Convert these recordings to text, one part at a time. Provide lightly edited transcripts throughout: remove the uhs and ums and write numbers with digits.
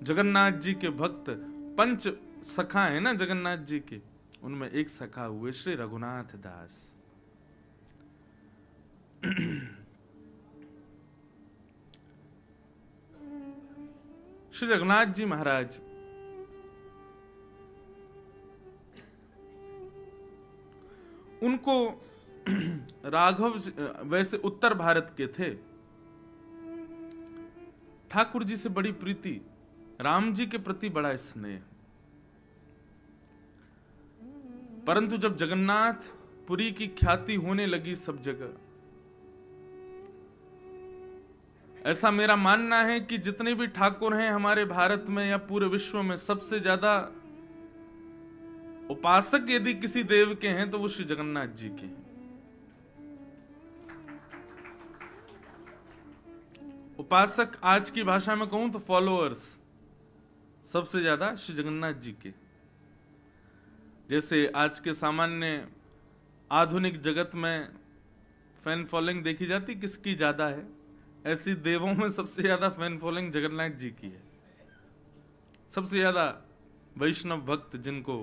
जगन्नाथ जी के भक्त, पंच सखा है ना जगन्नाथ जी के, उनमें एक सखा हुए श्री रघुनाथ दास। श्री रघुनाथ जी महाराज उनको राघव वैसे उत्तर भारत के थे, ठाकुर जी से बड़ी प्रीति, राम जी के प्रति बड़ा स्नेह। परंतु जब जगन्नाथ पुरी की ख्याति होने लगी सब जगह, ऐसा मेरा मानना है कि जितने भी ठाकुर हैं हमारे भारत में या पूरे विश्व में, सबसे ज्यादा उपासक यदि किसी देव के हैं तो वो श्री जगन्नाथ जी के हैं। उपासक आज की भाषा में कहूं तो फॉलोअर्स सबसे ज्यादा श्री जगन्नाथ जी के। जैसे आज के सामान्य आधुनिक जगत में फैन फॉलोइंग देखी जाती किसकी ज्यादा है, ऐसी देवों में सबसे ज्यादा फैन फॉलोइंग जगन्नाथ जी की है। सबसे ज्यादा वैष्णव भक्त जिनको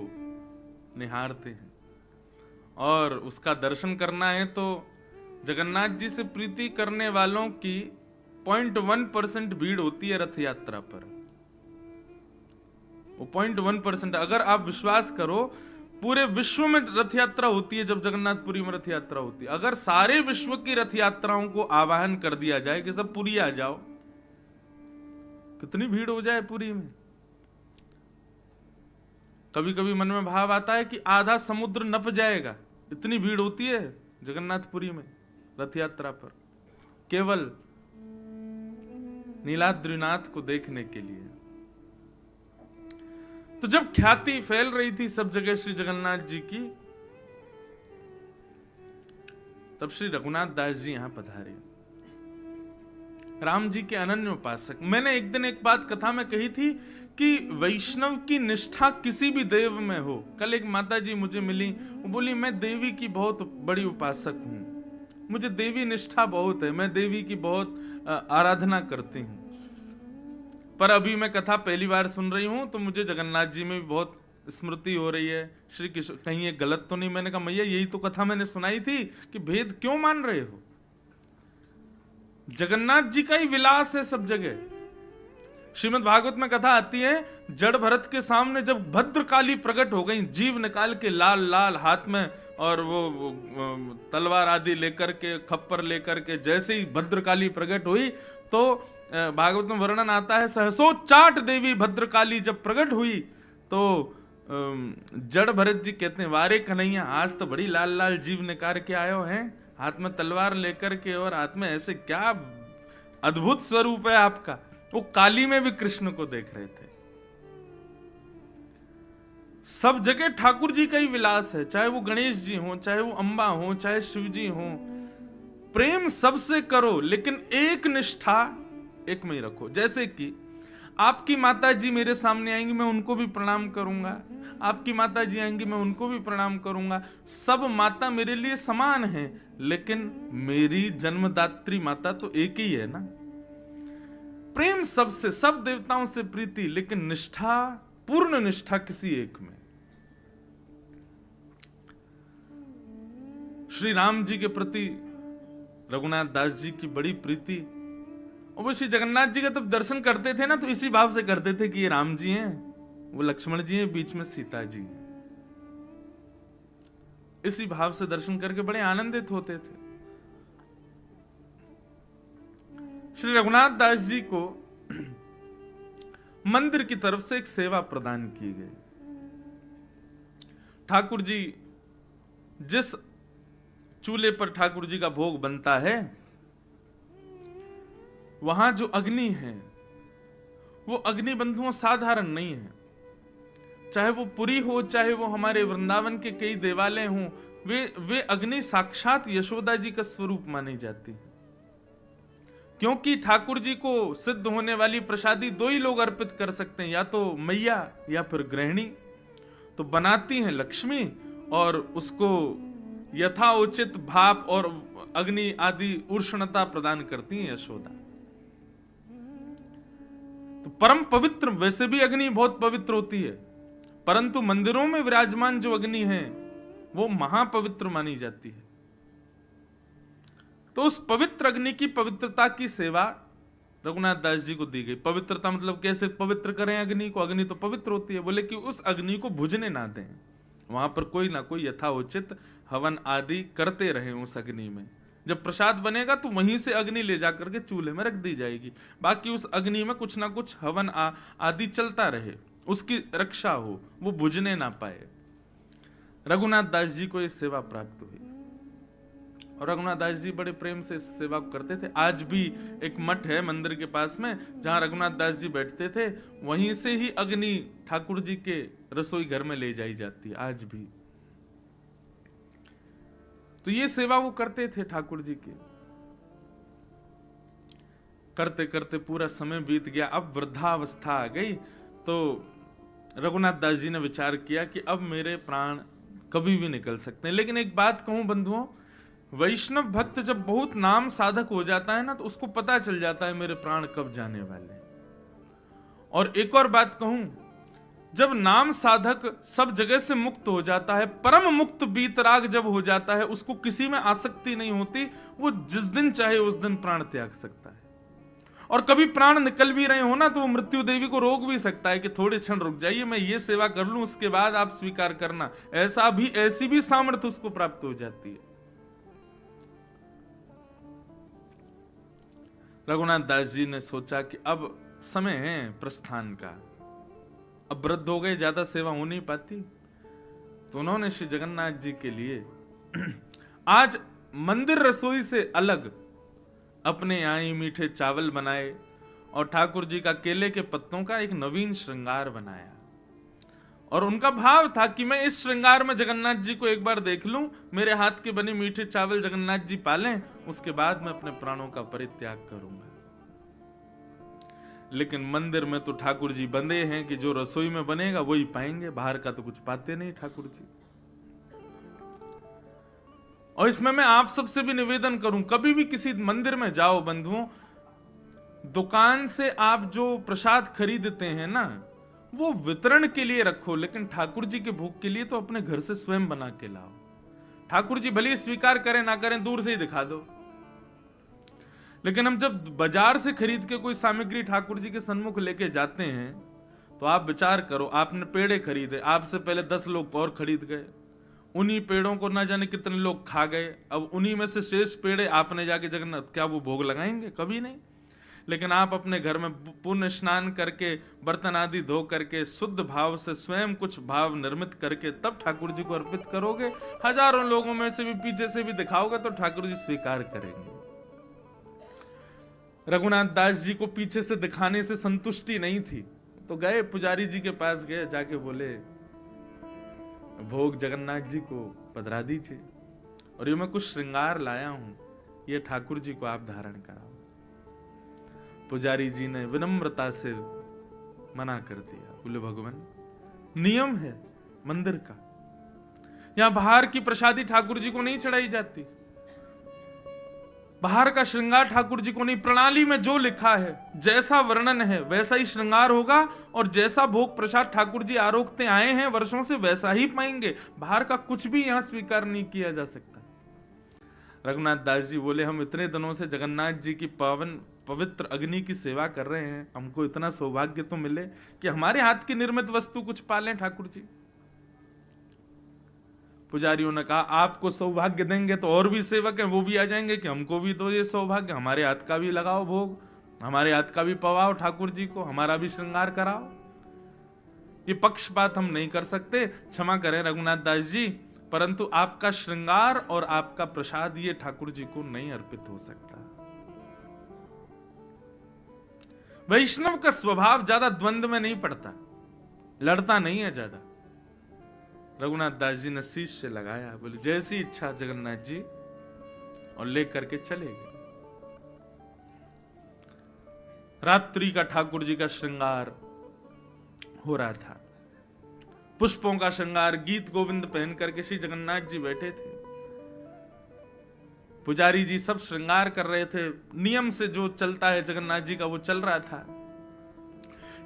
निहारते हैं और उसका दर्शन करना है तो जगन्नाथ जी से प्रीति करने वालों की 0.1% भीड़ होती है रथ यात्रा पर। वो 0.1%, अगर आप विश्वास करो पूरे विश्व में रथ यात्रा होती है जब जगन्नाथपुरी में रथ यात्रा होती है। अगर सारे विश्व की रथ यात्राओं को आवाहन कर दिया जाए कि सब पुरी आ जाओ, कितनी भीड़ हो जाए पुरी में। कभी कभी मन में भाव आता है कि आधा समुद्र नप जाएगा, इतनी भीड़ होती है जगन्नाथपुरी में रथ यात्रा पर, केवल नीलाद्रिनाथ को देखने के लिए। तो जब ख्याति फैल रही थी सब जगह श्री जगन्नाथ जी की, तब श्री रघुनाथ दास जी यहां पधारे, राम जी के अनन्य उपासक। मैंने एक दिन एक बात कथा में कही थी कि वैष्णव की निष्ठा किसी भी देव में हो। कल एक माता जी मुझे मिली, वो बोली मैं देवी की बहुत बड़ी उपासक हूं, मुझे देवी निष्ठा बहुत है, मैं देवी की बहुत आराधना करती हूं। पर अभी मैं कथा पहली बार सुन रही हूं तो मुझे जगन्नाथ जी में भी बहुत स्मृति हो रही है। श्री कृष्ण, कहीं ये गलत तो नहीं? मैंने कहा मैया यही तो कथा मैंने सुनाई थी कि भेद क्यों मान रहे हो? जगन्नाथ जी का ही विलास है सब जगह। श्रीमद् भागवत में कथा आती है, जड़ भरत के सामने जब भद्रकाली प्रकट हो गई, जीव निकाल के लाल लाल हाथ में और वो तलवार आदि लेकर के, खप्पर लेकर के, जैसे ही भद्रकाली प्रकट हुई तो भागवत में वर्णन आता है, सहसोच्चाट देवी भद्रकाली जब प्रकट हुई तो जड़ भरत जी कहते हैं, वारे कन्हैया आज तो बड़ी लाल लाल जीव निकाल के आयो हैं, हाथ में तलवार लेकर के और हाथ में ऐसे, क्या अद्भुत स्वरूप है आपका। वो काली में भी कृष्ण को देख रहे थे। सब जगह ठाकुर जी का ही विलास है, चाहे वो गणेश जी हो, चाहे वो अंबा हो, चाहे शिव जी हो। प्रेम सबसे करो लेकिन एक निष्ठा एक में ही रखो। जैसे कि आपकी माता जी मेरे सामने आएंगी, मैं उनको भी प्रणाम करूंगा, आपकी माता जी आएंगी, मैं उनको भी प्रणाम करूंगा। सब माता मेरे लिए समान है, लेकिन मेरी जन्मदात्री माता तो एक ही है ना। प्रेम सबसे, सब देवताओं से प्रीति, लेकिन निष्ठा, पूर्ण निष्ठा किसी एक में। श्री राम जी के प्रति रघुनाथ दास जी की बड़ी प्रीति, और वो श्री जगन्नाथ जी का तब दर्शन करते थे ना तो इसी भाव से करते थे कि ये राम जी हैं, वो लक्ष्मण जी हैं, बीच में सीता जी हैं। इसी भाव से दर्शन करके बड़े आनंदित होते थे। श्री रघुनाथ दास जी को मंदिर की तरफ से एक सेवा प्रदान की गई। ठाकुर जी जिस चूल्हे पर ठाकुर जी का भोग बनता है, वहां जो अग्नि है वो अग्नि बंधुओं साधारण नहीं है। चाहे वो पुरी हो, चाहे वो हमारे वृंदावन के कई देवालय हों, वे अग्नि साक्षात यशोदा जी का स्वरूप मानी जाती है। क्योंकि ठाकुर जी को सिद्ध होने वाली प्रसादी दो ही लोग अर्पित कर सकते हैं, या तो मैया या फिर गृहिणी। तो बनाती हैं लक्ष्मी और उसको यथाउचित भाप और अग्नि आदि उष्णता प्रदान करती हैं यशोदा। तो परम पवित्र, वैसे भी अग्नि बहुत पवित्र होती है, परंतु मंदिरों में विराजमान जो अग्नि है वो महापवित्र मानी जाती है। तो उस पवित्र अग्नि की पवित्रता की सेवा रघुनाथ दास जी को दी गई। पवित्रता मतलब कैसे पवित्र करें अग्नि को? अग्नि तो पवित्र होती है। बोले कि उस अग्नि को बुझने ना दें, वहां पर कोई ना कोई यथाउचित हवन आदि करते रहे उस अग्नि में। जब प्रसाद बनेगा तो वहीं से अग्नि ले जाकर के चूल्हे में रख दी जाएगी, बाकी उस अग्नि में कुछ ना कुछ हवन आदि चलता रहे, उसकी रक्षा हो, वो बुझने ना पाए। रघुनाथ दास जी को ये सेवा प्राप्त हुई और रघुनाथ दास जी बड़े प्रेम से इस सेवा को करते थे। आज भी एक मठ है मंदिर के पास में जहां रघुनाथ दास जी बैठते थे, वहीं से ही अग्नि ठाकुर जी के रसोई घर में ले जाई जाती है आज भी। तो ये सेवा वो करते थे ठाकुर जी की। करते करते पूरा समय बीत गया, अब वृद्धावस्था आ गई। तो रघुनाथ दास जी ने विचार किया कि अब मेरे प्राण कभी भी निकल सकते हैं। लेकिन एक बात कहूं बंधुओं, वैष्णव भक्त जब बहुत नाम साधक हो जाता है ना, तो उसको पता चल जाता है मेरे प्राण कब जाने वाले हैं। और एक और बात कहूं, जब नाम साधक सब जगह से मुक्त हो जाता है, परम मुक्त बीतराग जब हो जाता है, उसको किसी में आसक्ति नहीं होती, वो जिस दिन चाहे उस दिन प्राण त्याग सकता है। और कभी प्राण निकल भी रहे हो ना, तो वो मृत्यु देवी को रोक भी सकता है कि थोड़े क्षण रुक जाइए, मैं ये सेवा कर लूं, उसके बाद आप स्वीकार करना। ऐसी भी सामर्थ्य उसको प्राप्त हो जाती है। रघुनाथ दास जी ने सोचा कि अब समय है प्रस्थान का, अब वृद्ध हो गए, ज्यादा सेवा हो नहीं पाती। तो उन्होंने श्री जगन्नाथ जी के लिए आज मंदिर रसोई से अलग अपने यहाँ ही मीठे चावल बनाए और ठाकुर जी का केले के पत्तों का एक नवीन श्रृंगार बनाया। और उनका भाव था कि मैं इस श्रृंगार में जगन्नाथ जी को एक बार देख लूं, मेरे हाथ के बने मीठे चावल जगन्नाथ जी पालें, उसके बाद मैं अपने प्राणों का परित्याग करूंगा। लेकिन मंदिर में तो ठाकुर जी बंधे हैं कि जो रसोई में बनेगा वही पाएंगे, बाहर का तो कुछ पाते नहीं ठाकुर जी। और इसमें मैं आप सबसे भी निवेदन करूं, कभी भी किसी मंदिर में जाओ बंधुओं, दुकान से आप जो प्रसाद खरीदते हैं ना, वो वितरण के लिए रखो, लेकिन ठाकुर जी के भोग के लिए तो अपने घर से स्वयं बना के लाओ। ठाकुर जी भले स्वीकार करें ना करें, दूर से ही दिखा दो। लेकिन हम जब बाजार से खरीद के कोई सामग्री ठाकुर जी के सन्मुख लेके जाते हैं, तो आप विचार करो, आपने पेड़े खरीदे, आपसे पहले 10 लोग और खरीद गए, उन्हीं पेड़ों को ना जाने कितने लोग खा गए, अब उन्हीं में से शेष पेड़े आपने जाके जगन्नाथ, क्या वो भोग लगाएंगे? कभी नहीं। लेकिन आप अपने घर में पुण्य स्नान करके, बर्तन आदि धो करके, शुद्ध भाव से स्वयं कुछ भाव निर्मित करके तब ठाकुर जी को अर्पित करोगे, हजारों लोगों में से भी पीछे से भी दिखाओगे तो ठाकुर जी स्वीकार करेंगे। रघुनाथ दास जी को पीछे से दिखाने से संतुष्टि नहीं थी, तो गए पुजारी जी के पास, गए, जाके बोले भोग जगन्नाथ जी को पधरा दीजिए, और ये मैं कुछ श्रृंगार लाया हूं, ये ठाकुर जी को आप धारण कराओ। पुजारी जी ने विनम्रता से मना कर दिया, बोले भगवान, नियम है मंदिर का, यहां बाहर की प्रसादी ठाकुर जी को नहीं चढ़ाई जाती, बाहर का श्रृंगार ठाकुर जी को नहीं। प्रणाली में जो लिखा है, जैसा वर्णन है वैसा ही श्रृंगार होगा, और जैसा भोग प्रसाद ठाकुर जी आरोगते आए हैं वर्षों से वैसा ही पाएंगे। बाहर का कुछ भी यहां स्वीकार नहीं किया जा सकता। रघुनाथ दास जी बोले, हम इतने दिनों से जगन्नाथ जी की पावन पवित्र अग्नि की सेवा कर रहे हैं, हमको इतना सौभाग्य तो मिले कि हमारे हाथ की निर्मित वस्तु कुछ पालें ठाकुर जी। पुजारियों ने कहा, आपको सौभाग्य देंगे तो और भी सेवक हैं, वो भी आ जाएंगे कि हमको भी तो ये सौभाग्य, हमारे हाथ का भी लगाओ भोग, हमारे हाथ का भी पवाओ ठाकुर जी को, हमारा भी श्रृंगार कराओ। ये पक्षपात हम नहीं कर सकते, क्षमा करें रघुनाथ दास जी, परंतु आपका श्रृंगार और आपका प्रसाद ये ठाकुर जी को नहीं अर्पित हो सकता। वैष्णव का स्वभाव ज्यादा द्वंद्व में नहीं पड़ता, लड़ता नहीं है ज्यादा। रघुनाथ दास जी ने शीश से लगाया, बोले जैसी इच्छा जगन्नाथ जी, और लेकर के चले गए। रात्रि का ठाकुर जी का श्रृंगार हो रहा था, पुष्पों का श्रृंगार, गीत गोविंद पहन करके श्री जगन्नाथ जी बैठे थे। पुजारी जी सब श्रृंगार कर रहे थे, नियम से जो चलता है जगन्नाथ जी का वो चल रहा था।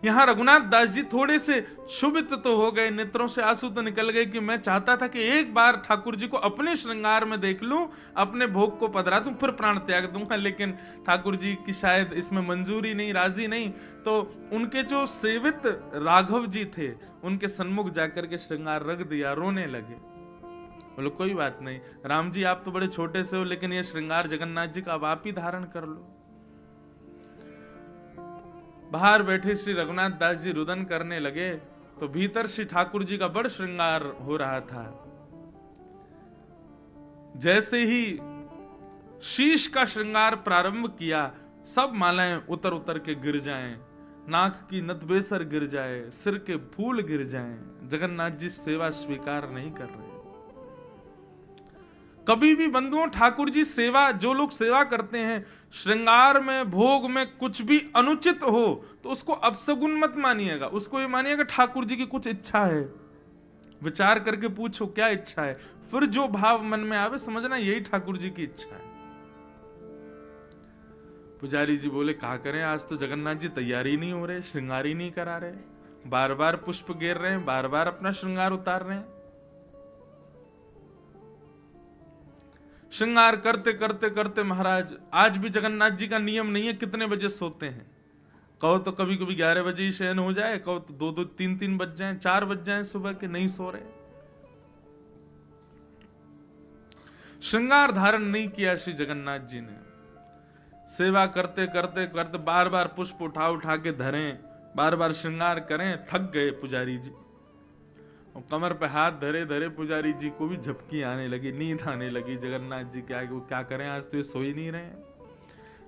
यहां रघुनाथ दास जी थोड़े से क्षुभित तो हो गए, नेत्रों से आंसू तो निकल गए कि मैं चाहता था कि एक बार ठाकुर जी को अपने श्रृंगार में देख लूं, अपने भोग को पधरा दूं, फिर प्राण त्याग दूंगा। लेकिन ठाकुर जी की शायद इसमें मंजूरी नहीं, राजी नहीं। तो उनके जो सेवित राघव जी थे, उनके सन्मुख जाकर के श्रृंगार रख दिया, रोने लगे। बोलो कोई बात नहीं राम जी, आप तो बड़े छोटे से हो, लेकिन ये श्रृंगार जगन्नाथ जी का अब आप ही धारण कर लो। बाहर बैठे श्री रघुनाथ दास जी रुदन करने लगे, तो भीतर श्री ठाकुर जी का बड़ श्रृंगार हो रहा था। जैसे ही शीश का श्रृंगार प्रारंभ किया, सब मालाएं उतर उतर के गिर जाएं, नाक की नतबेसर गिर जाए, सिर के फूल गिर जाएं। जगन्नाथ जी सेवा स्वीकार नहीं कर रहे। कभी भी बंधुओं, ठाकुर जी सेवा, जो लोग सेवा करते हैं, श्रृंगार में, भोग में कुछ भी अनुचित हो तो उसको अपशगुन मत मानिएगा, उसको ये मानिएगा ठाकुर जी की कुछ इच्छा है। विचार करके पूछो क्या इच्छा है, फिर जो भाव मन में आवे समझना यही ठाकुर जी की इच्छा है। पुजारी जी बोले कहा करें, आज तो जगन्नाथ जी तैयारी नहीं हो रहे, श्रृंगार ही नहीं करा रहे, बार बार पुष्प गिर रहे हैं, बार बार अपना श्रृंगार उतार रहे हैं। श्रृंगार करते करते करते महाराज, आज भी जगन्नाथ जी का नियम नहीं है कितने बजे सोते हैं। कहो तो कभी कभी 11 बजे ही शयन हो जाए, कहो तो 2-2, 3-3 बज जाए, 4 बज जाए सुबह के, नहीं सो रहे। श्रृंगार धारण नहीं किया श्री जगन्नाथ जी ने। सेवा करते करते करते बार बार पुष्प उठा उठा के धरें, बार बार श्रृंगार करें, थक गए पुजारी जी। और कमर पे हाथ धरे धरे पुजारी जी को भी झपकी आने लगी, नींद आने लगी। जगन्नाथ जी क्या करें, आज तो ये सो ही नहीं रहे।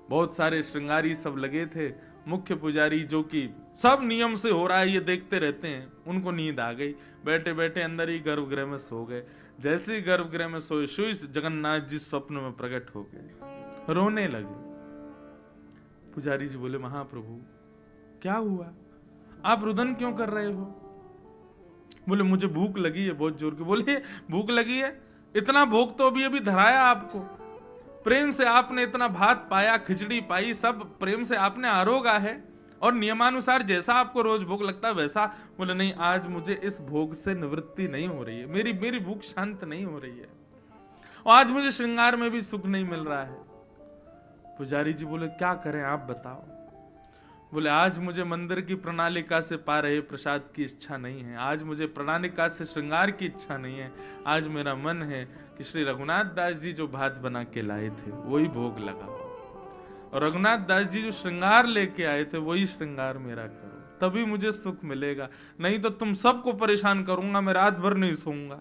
बहुत सारे श्रृंगारी सब लगे थे। मुख्य पुजारी जो कि सब नियम से हो रहा है ये देखते रहते हैं, उनको नींद आ गई, बैठे बैठे अंदर ही गर्भगृह में सो गए। जैसे ही गर्भगृह में सोए, जगन्नाथ जी स्वप्न में प्रकट हो गए, रोने लगे। पुजारी जी बोले महाप्रभु क्या हुआ, आप रुदन क्यों कर रहे हो? बोले मुझे भूख लगी है बहुत जोर की। बोले भूख लगी है, इतना भोग तो अभी अभी धराया आपको, प्रेम से आपने इतना भात पाया, खिचड़ी पाई, सब प्रेम से आपने आरोगा है, और नियमानुसार जैसा आपको रोज भूख लगता है वैसा। बोले नहीं, आज मुझे इस भोग से निवृत्ति नहीं हो रही है, मेरी भूख शांत नहीं हो रही है, और आज मुझे श्रृंगार में भी सुख नहीं मिल रहा है। पुजारी जी बोले क्या करें आप बताओ। बोले आज मुझे मंदिर की प्रणालिका से पा रहे प्रसाद की इच्छा नहीं है, आज मुझे प्रणालिका से श्रृंगार की इच्छा नहीं है। आज मेरा मन है कि श्री रघुनाथ दास जी जो भात बना के लाए थे वही भोग लगाओ, और रघुनाथ दास जी जो श्रृंगार लेके आए थे वही श्रृंगार मेरा करो, तभी मुझे सुख मिलेगा। नहीं तो तुम सबको परेशान करूंगा, मैं रात भर नहीं सोऊंगा,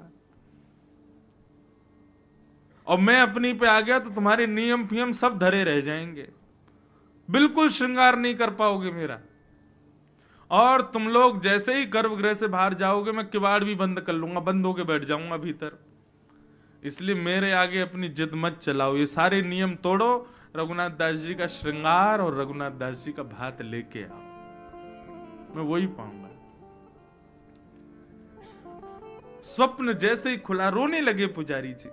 और मैं अपनी पे आ गया तो तुम्हारे नियम फियम सब धरे रह जाएंगे, बिल्कुल श्रृंगार नहीं कर पाओगे मेरा। और तुम लोग जैसे ही गर्भगृह से बाहर जाओगे मैं किवाड़ भी बंद कर लूंगा, बंद होके बैठ जाऊंगा भीतर। इसलिए मेरे आगे अपनी जिद मत चलाओ, ये सारे नियम तोड़ो, रघुनाथ दास जी का श्रृंगार और रघुनाथ दास जी का भात लेके आओ, मैं वही पाऊंगा। स्वप्न जैसे ही खुला, रोने लगे पुजारी जी।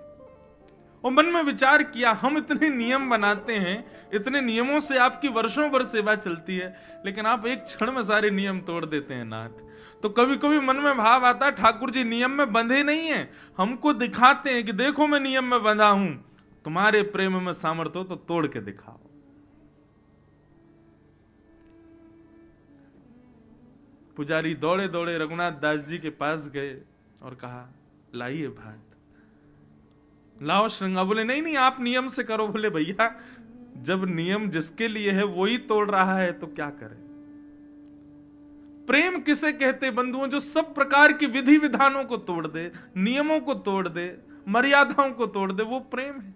और मन में विचार किया, हम इतने नियम बनाते हैं, इतने नियमों से आपकी वर्षों भर सेवा चलती है, लेकिन आप एक क्षण में सारे नियम तोड़ देते हैं नाथ। तो कभी कभी मन में भाव आता है ठाकुर जी नियम में बंधे नहीं हैं, हमको दिखाते हैं कि देखो मैं नियम में बंधा हूं, तुम्हारे प्रेम में सामर्थ्य हो तो तोड़ के दिखाओ। पुजारी दौड़े दौड़े रघुनाथ दास जी के पास गए और कहा लाइए भात, लाओ श्रृंगार। बोले नहीं नहीं आप नियम से करो। बोले भैया जब नियम जिसके लिए है वो ही तोड़ रहा है तो क्या करें। प्रेम किसे कहते बंधुओं, जो सब प्रकार की विधि विधानों को तोड़ दे, नियमों को तोड़ दे, मर्यादाओं को तोड़ दे, वो प्रेम है।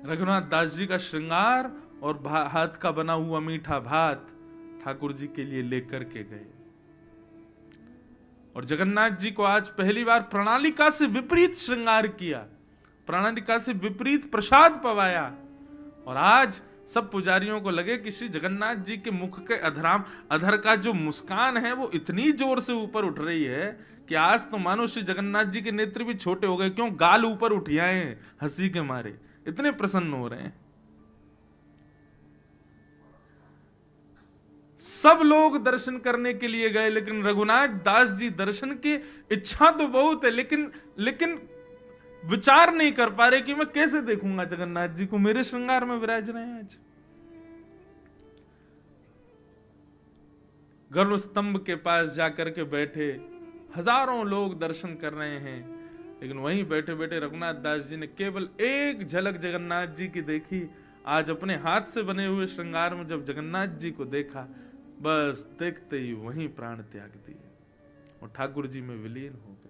रघुनाथ दास जी का श्रृंगार और हाथ का बना हुआ मीठा भात ठाकुर जी के लिए लेकर के गए, और जगन्नाथ जी को आज पहली बार प्रणालिका से विपरीत श्रृंगार किया, प्रणालिका से विपरीत प्रसाद पवाया। और आज सब पुजारियों को लगे कि श्री जगन्नाथ जी के मुख के अधर का जो मुस्कान है वो इतनी जोर से ऊपर उठ रही है कि आज तो मानो श्री जगन्नाथ जी के नेत्र भी छोटे हो गए, क्यों गाल ऊपर उठियाए हैं हंसी के मारे, इतने प्रसन्न हो रहे हैं। सब लोग दर्शन करने के लिए गए, लेकिन रघुनाथ दास जी दर्शन की इच्छा तो बहुत है, लेकिन विचार नहीं कर पा रहे कि मैं कैसे देखूंगा जगन्नाथ जी को, मेरे श्रृंगार में विराज रहे हैं आज। गरुड़ स्तंभ के पास जाकर के बैठे, हजारों लोग दर्शन कर रहे हैं, लेकिन वहीं बैठे बैठे रघुनाथ दास जी ने केवल एक झलक जगन्नाथ जी की देखी। आज अपने हाथ से बने हुए श्रृंगार में जब जगन्नाथ जी को देखा, बस देखते ही वहीं प्राण त्याग दिए और ठाकुर जी में विलीन हो गए।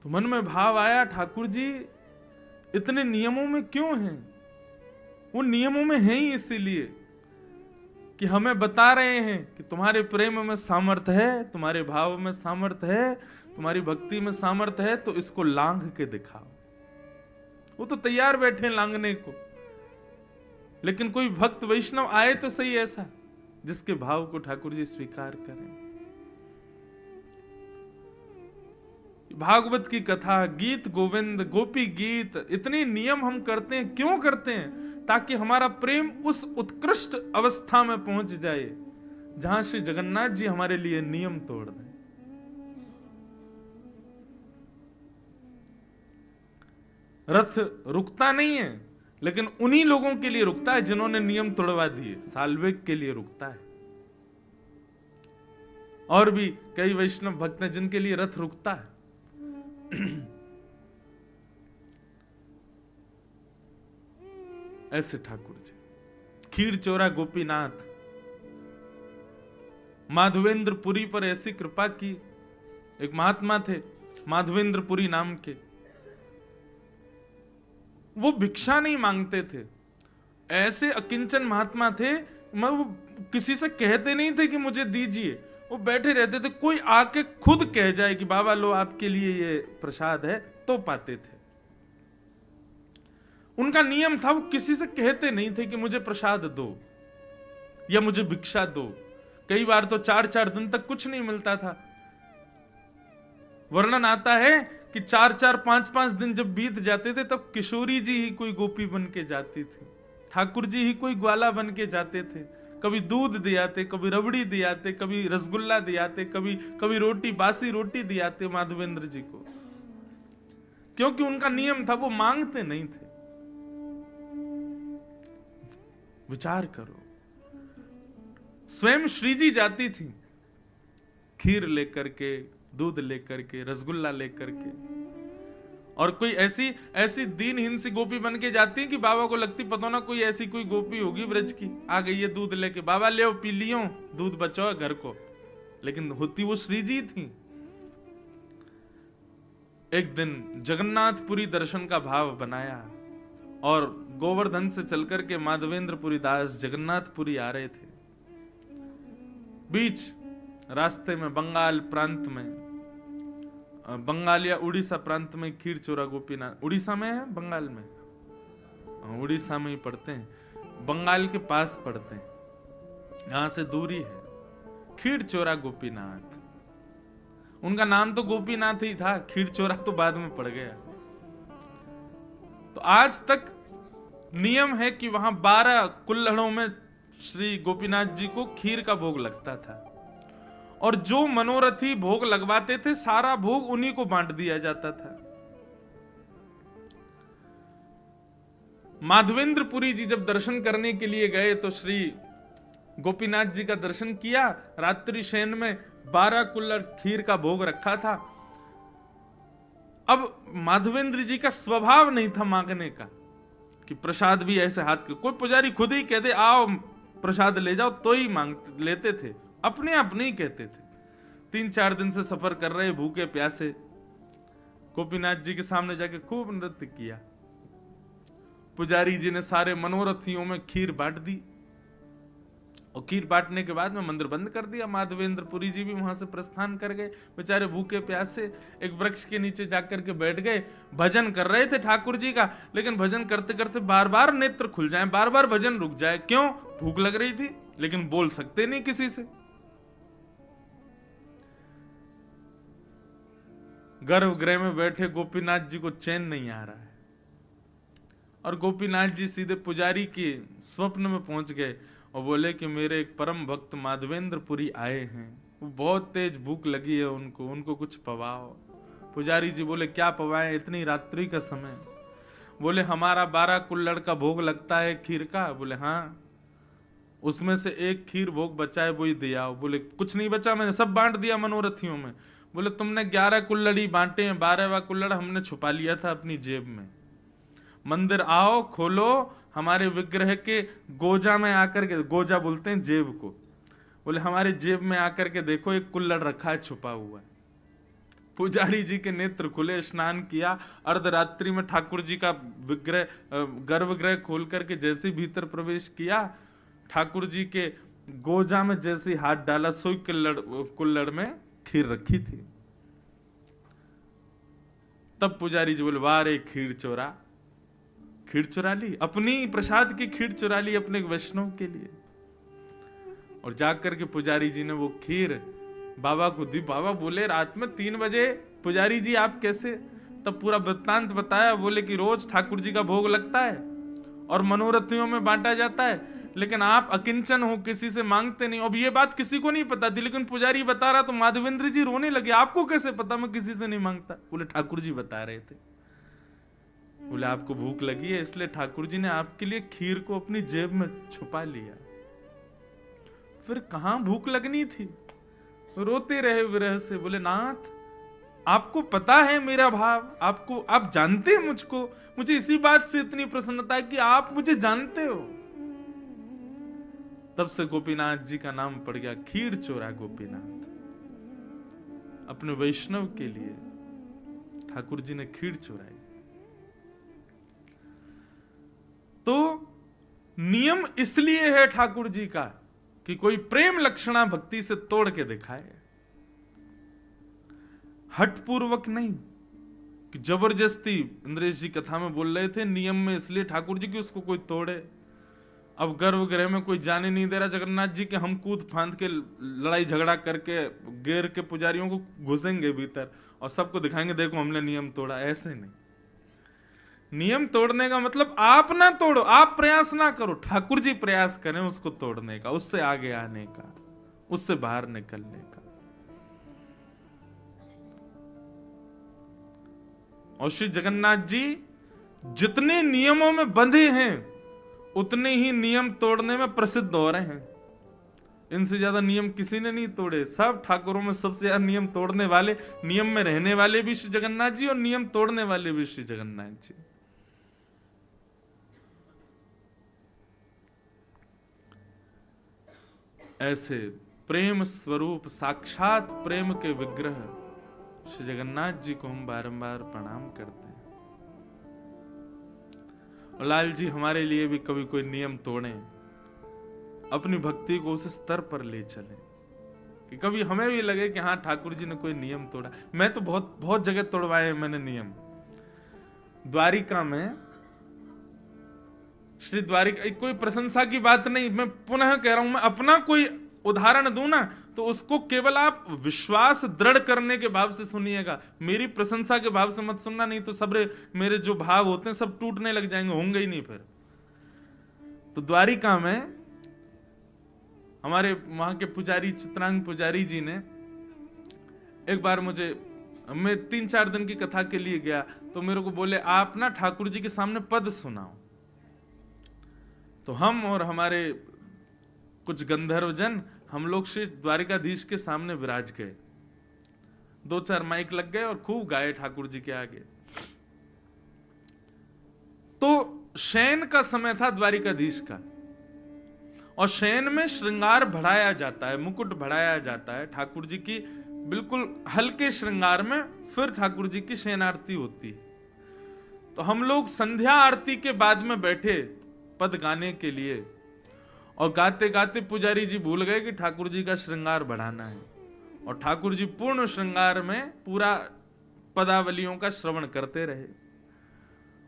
तो मन में भाव आया, ठाकुर जी इतने नियमों में क्यों हैं? वो नियमों में हैं ही इसीलिए कि हमें बता रहे हैं कि तुम्हारे प्रेम में सामर्थ्य है, तुम्हारे भाव में सामर्थ्य है, तुम्हारी भक्ति में सामर्थ्य है, तो इसको लांघ के दिखाओ। वो तो तैयार बैठे लांघने को, लेकिन कोई भक्त वैष्णव आए तो सही ऐसा जिसके भाव को ठाकुर जी स्वीकार करें। भागवत की कथा, गीत गोविंद, गोपी गीत, इतने नियम हम करते हैं, क्यों करते हैं? ताकि हमारा प्रेम उस उत्कृष्ट अवस्था में पहुंच जाए जहां श्री जगन्नाथ जी हमारे लिए नियम तोड़ दें। रथ रुकता नहीं है, लेकिन उन्हीं लोगों के लिए रुकता है जिन्होंने नियम तोड़वा दिए। साल्वेग के लिए रुकता है, और भी कई वैष्णव भक्त हैं जिनके लिए रथ रुकता है। ऐसे ठाकुर जी खीर चोरा गोपीनाथ, माधवेंद्रपुरी पर ऐसी कृपा की। एक महात्मा थे माधवेंद्रपुरी नाम के, वो भिक्षा नहीं मांगते थे, ऐसे अकिंचन महात्मा थे। वो किसी से कहते नहीं थे कि मुझे दीजिए, वो बैठे रहते थे, कोई आके खुद कह जाए कि बाबा लो आपके लिए ये प्रसाद है, तो पाते थे। उनका नियम था, वो किसी से कहते नहीं थे कि मुझे प्रसाद दो या मुझे भिक्षा दो। कई बार तो 4-4 दिन तक कुछ नहीं मिलता था। वर्णन आता है कि 4-4, 5-5 दिन जब बीत जाते थे, तब किशोरी जी ही कोई गोपी बन के जाती थी, ठाकुर जी ही कोई ग्वाला बन के जाते थे। कभी दूध दियाते, कभी रबड़ी दियाते, कभी रसगुल्ला दियाते, कभी रोटी, बासी रोटी दियाते माधवेंद्र जी को, क्योंकि उनका नियम था, वो मांगते नहीं थे। विचार करो, स्वयं श्री जी जाती थी खीर लेकर के, दूध लेकर के, रसगुल्ला लेकर के, और कोई ऐसी दीनहीन सी गोपी बन के जाती कि बाबा को लगती पता ना कोई ऐसी कोई गोपी होगी ब्रज की, आ गई है दूध लेके, बाबा ले आओ पी लियो, दूध बचाओ घर को, लेकिन होती वो श्री जी थी। एक दिन जगन्नाथपुरी दर्शन का भाव बनाया और गोवर्धन से चलकर के माधवेंद्रपुरी दास जगन्नाथपुरी आ रहे थे। बीच रास्ते में बंगाल प्रांत में, बंगाल या उड़ीसा प्रांत में खीर चोरा गोपीनाथ, उड़ीसा में है बंगाल में, उड़ीसा में ही पड़ते हैं, बंगाल के पास पड़ते हैं, यहां से दूरी है। खीर चोरा गोपीनाथ, उनका नाम तो गोपीनाथ ही था, खीर चोरा तो बाद में पड़ गया। तो आज तक नियम है कि वहां 12 कुल्हड़ों में श्री गोपीनाथ जी को खीर का भोग लगता था, और जो मनोरथी भोग लगवाते थे सारा भोग उन्हीं को बांट दिया जाता था। माधवेंद्रपुरी जी जब दर्शन करने के लिए गए तो श्री गोपीनाथ जी का दर्शन किया। रात्रि शयन में 12 कुल्हड़ खीर का भोग रखा था। अब माधवेंद्र जी का स्वभाव नहीं था मांगने का कि प्रसाद भी ऐसे हाथ के, कोई पुजारी खुद ही कहते आओ प्रसाद ले जाओ तो ही मांगते लेते थे, अपने आप नहीं कहते थे। 3-4 दिन से सफर कर रहे भूखे प्यासे, गोपीनाथ जी के सामने जाके खूब नृत्य किया। पुजारी जी ने सारे मनोरथियों में खीर बांट दी, और खीर बांटने के बाद में मंदिर बंद कर दिया। माधवेंद्रपुरी जी भी वहां से प्रस्थान कर गए, बेचारे भूखे प्यासे एक वृक्ष के नीचे जाकर के बैठ गए। भजन कर रहे थे ठाकुर जी का, लेकिन भजन करते करते बार बार नेत्र खुल जाए, बार बार भजन रुक जाए। क्यों? भूख लग रही थी, लेकिन बोल सकते नहीं किसी से। गर्भगृह में बैठे गोपीनाथ जी को चैन नहीं आ रहा है, और गोपीनाथ जी सीधे पुजारी के स्वप्न में पहुंच गए और बोले कि मेरे एक परम भक्त माधवेंद्रपुरी आए हैं, वो बहुत तेज भूख लगी है उनको कुछ पवाओ। पुजारी जी बोले क्या पवाएं इतनी रात्रि का समय? बोले हमारा 12 कुल्हड़ का भोग लगता है खीर का। बोले हाँ, उसमें से एक खीर भोग बचा है, वही दे आओ। बोले कुछ नहीं बचा, मैंने सब बांट दिया मनोरथियों में। बोले तुमने 11 कुल्हड़ी बांटे हैं, 12वां कुल्हड़ हमने छुपा लिया था अपनी जेब में। मंदिर आओ, खोलो, हमारे विग्रह के गोजा में आकर के, गोजा बोलते हैं जेब को, बोले हमारे जेब में आकर के देखो एक कुल्हड़ रखा है छुपा हुआ है। पुजारी जी के नेत्र खुले, स्नान किया, अर्धरात्रि में ठाकुर जी का विग्रह गर्भगृह खोल करके जैसे भीतर प्रवेश किया, ठाकुर जी के गोजा में जैसे हाथ डाला, सोई कुल्हड़ में खीर रखी थी। तब पुजारी जी बोले वाह रे खीर चोरा, खीर चुरा ली, अपनी प्रसाद की खीर चुरा ली अपने वैष्णव के लिए। और जाकर के पुजारी जी ने वो खीर बाबा को दी। बाबा बोले रात में 3 बजे पुजारी जी आप कैसे? तब पूरा वृत्तांत बताया। बोले कि रोज ठाकुर जी का भोग लगता है और मनोरथियों में बांटा जाता है, लेकिन आप अकिंचन हो, किसी से मांगते नहीं। अब ये बात किसी को नहीं पता थी, लेकिन पुजारी बता रहा तो माधवेंद्र जी रोने लगे, आपको कैसे पता मैं किसी से नहीं मांगता? बोले ठाकुर जी बता रहे थे। बोले आपको भूख लगी है इसलिए ठाकुर जी ने आपके लिए खीर को अपनी जेब में छुपा लिया। फिर कहां भूख लगनी थी? रोते रहे विरह से। बोले नाथ आपको पता है मेरा भाव, आपको, आप जानते हैं मुझको, मुझे इसी बात से इतनी प्रसन्नता है कि आप मुझे जानते हो। तब से गोपीनाथ जी का नाम पड़ गया खीर चोरा गोपीनाथ। अपने वैष्णव के लिए ठाकुर जी ने खीर चोराई। तो नियम इसलिए है ठाकुर जी का कि कोई प्रेम लक्षणा भक्ति से तोड़ के दिखाए, हट पूर्वक नहीं कि जबरदस्ती। इंद्रेश जी कथा में बोल रहे थे नियम में इसलिए ठाकुर जी की उसको कोई तोड़े। अब गर्भगृह में कोई जाने नहीं दे रहा जगन्नाथ जी के, हम कूद फांद के लड़ाई झगड़ा करके गेर के पुजारियों को घुसेंगे भीतर और सबको दिखाएंगे देखो हमने नियम तोड़ा। ऐसे नहीं, नियम तोड़ने का मतलब आप ना तोड़ो, आप प्रयास ना करो, ठाकुर जी प्रयास करें उसको तोड़ने का, उससे आगे आने का, उससे बाहर निकलने का। और श्री जगन्नाथ जी जितने नियमों में बंधे हैं उतने ही नियम तोड़ने में प्रसिद्ध हो रहे हैं। इनसे ज्यादा नियम किसी ने नहीं तोड़े। सब ठाकुरों में सबसे ज्यादा नियम तोड़ने वाले, नियम में रहने वाले भी श्री जगन्नाथ जी और नियम तोड़ने वाले भी श्री जगन्नाथ जी। ऐसे प्रेम स्वरूप साक्षात प्रेम के विग्रह श्री जगन्नाथ जी को हम बारंबार प्रणाम करते हैं। और लाल जी हमारे लिए भी कभी कोई नियम तोड़े, अपनी भक्ति को उस स्तर पर ले चले कि कभी हमें भी लगे कि हाँ ठाकुर जी ने कोई नियम तोड़ा। मैं तो बहुत बहुत जगह तोड़वाए मैंने नियम। द्वारिका में श्री द्वारिका, कोई प्रशंसा की बात नहीं, मैं पुनः कह रहा हूं, मैं अपना कोई उदाहरण दूं ना तो उसको केवल आप विश्वास दृढ़ करने के भाव से सुनिएगा, मेरी प्रशंसा के भाव से मत सुनना, नहीं तो सब मेरे जो भाव होते हैं सब टूटने लग जाएंगे, होंगे ही नहीं फिर। तो द्वारिका में हमारे वहां के पुजारी चित्रांग पुजारी जी ने एक बार मुझे, मैं 3-4 दिन की कथा के लिए गया तो मेरे को बोले आप ना ठाकुर जी के सामने पद सुनाओ। तो हम और हमारे कुछ गंधर्व जन, हम लोग श्री द्वारिकाधीश के सामने विराज गए। 2-4 माइक लग गए और खूब गाए ठाकुर जी के आगे। तो शयन का समय था द्वारिकाधीश का, और शयन में श्रृंगार बढ़ाया जाता है, मुकुट बढ़ाया जाता है ठाकुर जी की, बिल्कुल हल्के श्रृंगार में फिर ठाकुर जी की शयन आरती होती है। तो हम लोग संध्या आरती के बाद में बैठे पद गाने के लिए, और गाते गाते पुजारी जी भूल गए कि ठाकुर जी का श्रृंगार बढ़ाना है, और ठाकुर जी पूर्ण श्रृंगार में पूरा पदावलियों का श्रवण करते रहे।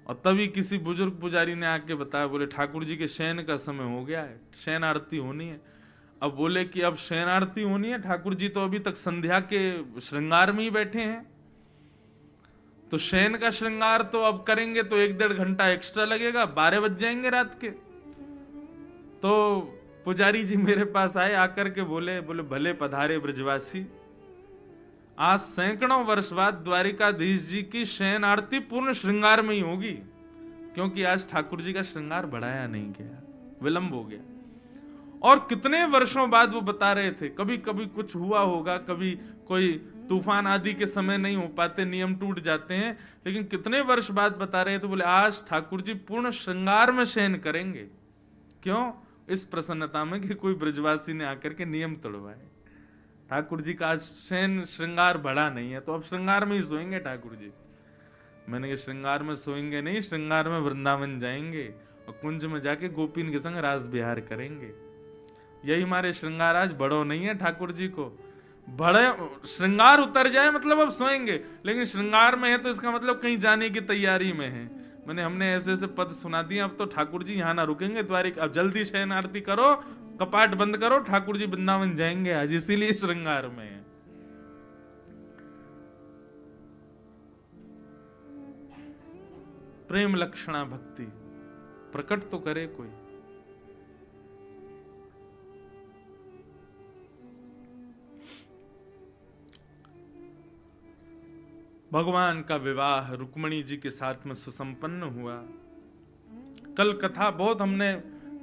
और तभी किसी बुजुर्ग पुजारी ने आके बताया, बोले ठाकुर जी के शयन का समय हो गया है, शयन आरती होनी है। अब बोले कि अब शयन आरती होनी है, ठाकुर जी तो अभी तक संध्या के श्रृंगार में ही बैठे हैं। तो शयन का श्रृंगार तो अब करेंगे तो 1-1.5 घंटा एक्स्ट्रा लगेगा, 12 बज जाएंगे रात के। तो पुजारी जी मेरे पास आए, आकर के बोले भले पधारे ब्रजवासी, आज सैकड़ों वर्ष बाद द्वारिकाधीश जी की शयन आरती पूर्ण श्रृंगार में ही होगी, क्योंकि आज ठाकुर जी का श्रृंगार बढ़ाया नहीं गया, विलंब हो गया। और कितने वर्षों बाद वो बता रहे थे, कभी कभी कुछ हुआ होगा, कभी कोई तूफान आदि के समय नहीं हो पाते, नियम टूट जाते हैं, लेकिन कितने वर्ष बाद बता रहे थे, बोले आज ठाकुर जी पूर्ण श्रृंगार में शयन करेंगे। क्यों? इस प्रसन्नता में कि कोई ब्रजवासी ने आकर के नियम तोड़वाए। ठाकुर जी का आज शयन श्रृंगार बढ़ा नहीं है, तो अब श्रृंगार में ही सोएंगे ठाकुर जी। मैंने कहा श्रृंगार में सोएंगे नहीं, श्रृंगार में वृंदावन जाएंगे और कुंज में जाके गोपीन के संग रास विहार करेंगे। यही हमारे श्रृंगार आज बड़ो नहीं है ठाकुर जी को। बड़े श्रृंगार उतर जाए मतलब अब सोएंगे, लेकिन श्रृंगार में है तो इसका मतलब कहीं जाने की तैयारी में है। हमने ऐसे ऐसे पद सुना दिए, अब तो ठाकुर जी यहाँ ना रुकेंगे द्वारिका, अब जल्दी शयन आरती करो, कपाट बंद करो, ठाकुर जी वृंदावन जाएंगे आज, इसीलिए श्रृंगार में है। प्रेम लक्षणा भक्ति प्रकट तो करे कोई। भगवान का विवाह रुक्मणी जी के साथ में सुसंपन्न हुआ। कल कथा बहुत हमने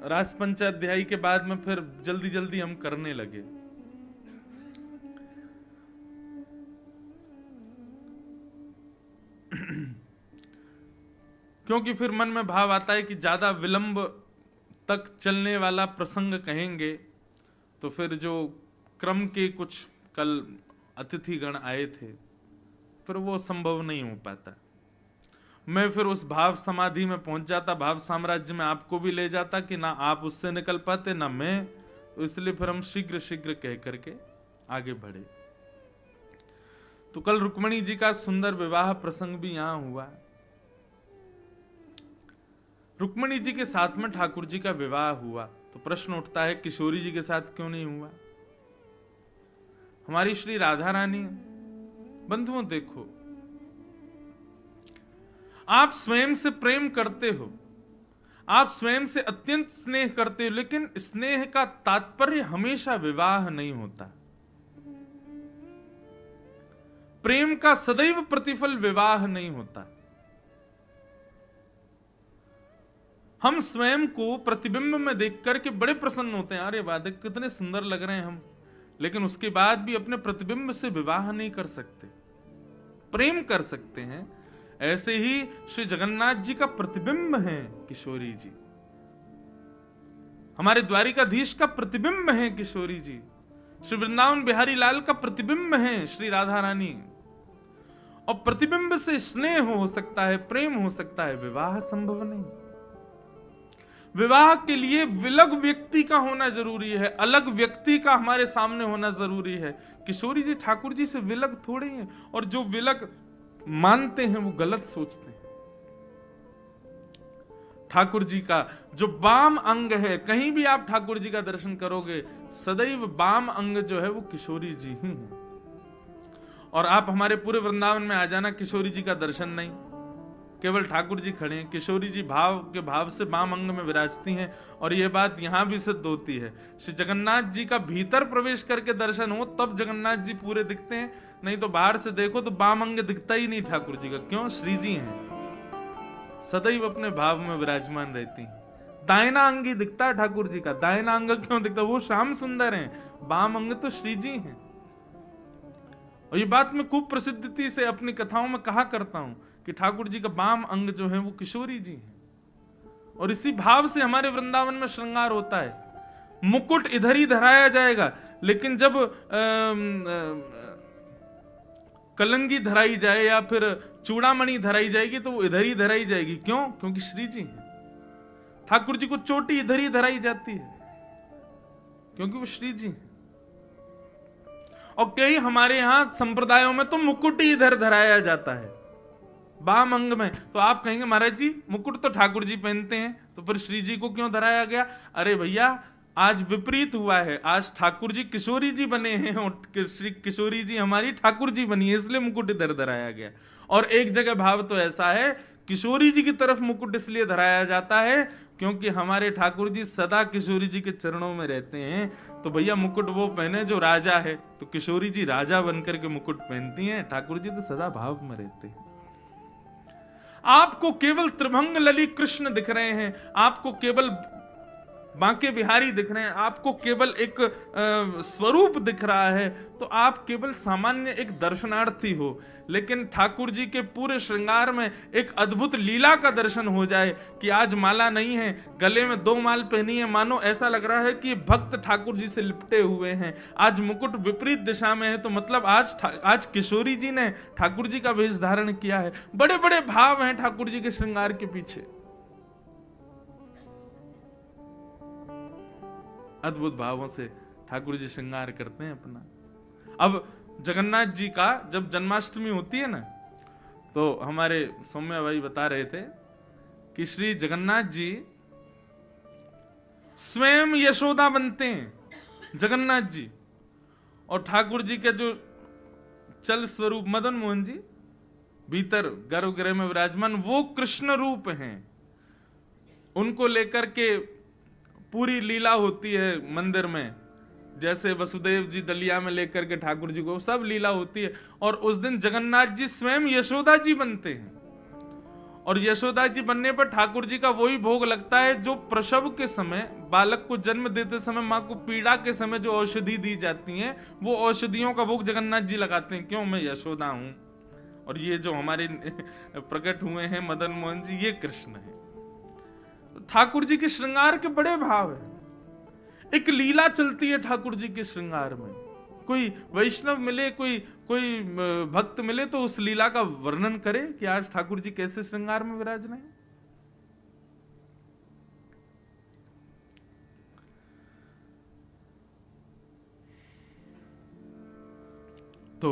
रास पंचाध्यायी के बाद में फिर जल्दी जल्दी हम करने लगे। क्योंकि फिर मन में भाव आता है कि ज्यादा विलंब तक चलने वाला प्रसंग कहेंगे तो फिर जो क्रम के कुछ कल अतिथिगण आए थे फिर वो संभव नहीं हो पाता। मैं फिर उस भाव समाधि में पहुंच जाता, भाव साम्राज्य में आपको भी ले जाता कि ना आप उससे निकल पाते ना मैं, तो इसलिए फिर हम शीघ्र शीघ्र कह करके आगे बढ़े। तो कल रुक्मणी जी का सुंदर विवाह प्रसंग भी यहां हुआ। रुक्मणी जी के साथ में ठाकुर जी का विवाह हुआ, तो प्रश्न उठता है किशोरी जी के साथ क्यों नहीं हुआ? हमारी श्री राधा रानी, बंधुओं देखो, आप स्वयं से प्रेम करते हो, आप स्वयं से अत्यंत स्नेह करते हो, लेकिन स्नेह का तात्पर्य हमेशा विवाह नहीं होता। प्रेम का सदैव प्रतिफल विवाह नहीं होता। हम स्वयं को प्रतिबिंब में देख करके बड़े प्रसन्न होते हैं, अरे वाह कितने सुंदर लग रहे हैं हम, लेकिन उसके बाद भी अपने प्रतिबिंब से विवाह नहीं कर सकते। प्रेम कर सकते हैं। ऐसे ही श्री जगन्नाथ जी का प्रतिबिंब है किशोरी जी, हमारे द्वारिकाधीश का प्रतिबिंब है किशोरी जी, श्री वृंदावन बिहारी लाल का प्रतिबिंब है श्री राधा रानी। और प्रतिबिंब से स्नेह हो सकता है, प्रेम हो सकता है, विवाह संभव नहीं। विवाह के लिए विलग व्यक्ति का होना जरूरी है, अलग व्यक्ति का हमारे सामने होना जरूरी है। किशोरी जी ठाकुर जी से विलग थोड़े हैं, और जो विलग मानते हैं वो गलत सोचते हैं। ठाकुर जी का जो वाम अंग है, कहीं भी आप ठाकुर जी का दर्शन करोगे सदैव वाम अंग जो है वो किशोरी जी ही है। और आप हमारे पूरे वृंदावन में आ जाना, किशोरी जी का दर्शन नहीं, केवल ठाकुर जी खड़े हैं। किशोरी जी भाव के भाव से वाम अंग में विराजती हैं, और यह बात यहां भी सिद्ध होती है। श्री जगन्नाथ जी का भीतर प्रवेश करके दर्शन हो तब जगन्नाथ जी पूरे दिखते हैं, नहीं तो बाहर से देखो तो वाम अंग दिखता ही नहीं ठाकुर जी का। क्यों? श्री जी हैं, सदैव अपने भाव में विराजमान रहती हैं। दाहिना अंग ही दिखता है ठाकुर जी का, दाहिना अंग क्यों दिखता? वो श्याम सुंदर हैं, वाम अंग तो श्री जी हैं। और ये बात मैं खूब प्रसिद्धति से अपनी कथाओं में कहा करता हूं कि ठाकुर जी का वाम अंग जो है वो किशोरी जी हैं, और इसी भाव से हमारे वृंदावन में श्रृंगार होता है। मुकुट इधर ही धराया जाएगा, लेकिन जब कलंगी धराई जाए या फिर चूड़ामणि धराई जाएगी तो वो इधर ही धराई जाएगी। क्यों? क्योंकि श्री जी हैं। ठाकुर जी को चोटी इधर ही धराई जाती है क्योंकि वो श्री जी हैं। और कई हमारे यहां संप्रदायों में तो मुकुट ही इधर धराया जाता है वाम अंग में। तो आप कहेंगे महाराज जी मुकुट तो ठाकुर जी पहनते हैं, तो फिर श्री जी को क्यों धराया गया? अरे भैया आज विपरीत हुआ है, आज ठाकुर जी किशोरी जी बने हैं और श्री किशोरी जी हमारी ठाकुर जी बनी है, इसलिए मुकुट इधर धराया गया। और एक जगह भाव तो ऐसा है, किशोरी जी की तरफ मुकुट इसलिए धराया जाता है क्योंकि हमारे ठाकुर जी सदा किशोरी जी के चरणों में रहते हैं, तो भैया मुकुट वो पहने जो राजा है, तो किशोरी जी राजा बनकर के मुकुट पहनती हैं, ठाकुर जी तो सदा भाव में रहते हैं। आपको केवल त्रिभंग लली कृष्ण दिख रहे हैं, आपको केवल बांके बिहारी दिख रहे हैं, आपको केवल एक स्वरूप दिख रहा है, तो आप केवल सामान्य एक दर्शनार्थी हो। लेकिन ठाकुर जी के पूरे श्रृंगार में एक अद्भुत लीला का दर्शन हो जाए कि आज माला नहीं है, गले में 2 माल पहनी है, मानो ऐसा लग रहा है कि भक्त ठाकुर जी से लिपटे हुए हैं। आज मुकुट विपरीत दिशा में है, तो मतलब आज किशोरी जी ने ठाकुर जी का वेश धारण किया है। बड़े बड़े भाव हैं ठाकुर जी के श्रृंगार के पीछे, अद्भुत भावों से ठाकुर जी श्रृंगार करते हैं अपना। अब जगन्नाथ जी का जब जन्माष्टमी होती है ना, तो हमारे सौम्या भाई बता रहे थे कि श्री जगन्नाथ जी स्वयं यशोदा बनते हैं, जगन्नाथ जी, और ठाकुर जी के जो चल स्वरूप मदन मोहन जी भीतर गर्भगृह में विराजमान, वो कृष्ण रूप हैं। उनको लेकर के पूरी लीला होती है मंदिर में, जैसे वसुदेव जी दलिया में लेकर के ठाकुर जी को, सब लीला होती है। और उस दिन जगन्नाथ जी स्वयं यशोदा जी बनते हैं, और यशोदा जी बनने पर ठाकुर जी का वही भोग लगता है जो प्रसव के समय, बालक को जन्म देते समय माँ को पीड़ा के समय जो औषधि दी जाती हैं, वो औषधियों का भोग जगन्नाथ जी लगाते हैं। क्यों? मैं यशोदा हूं, और ये जो हमारे प्रकट हुए हैं मदन मोहन जी, ये कृष्ण है। ठाकुर जी के श्रृंगार के बड़े भाव हैं, एक लीला चलती है ठाकुर जी के श्रृंगार में। कोई वैष्णव मिले, कोई भक्त मिले तो उस लीला का वर्णन करे कि आज ठाकुर जी कैसे श्रृंगार में विराज रहे हैं। तो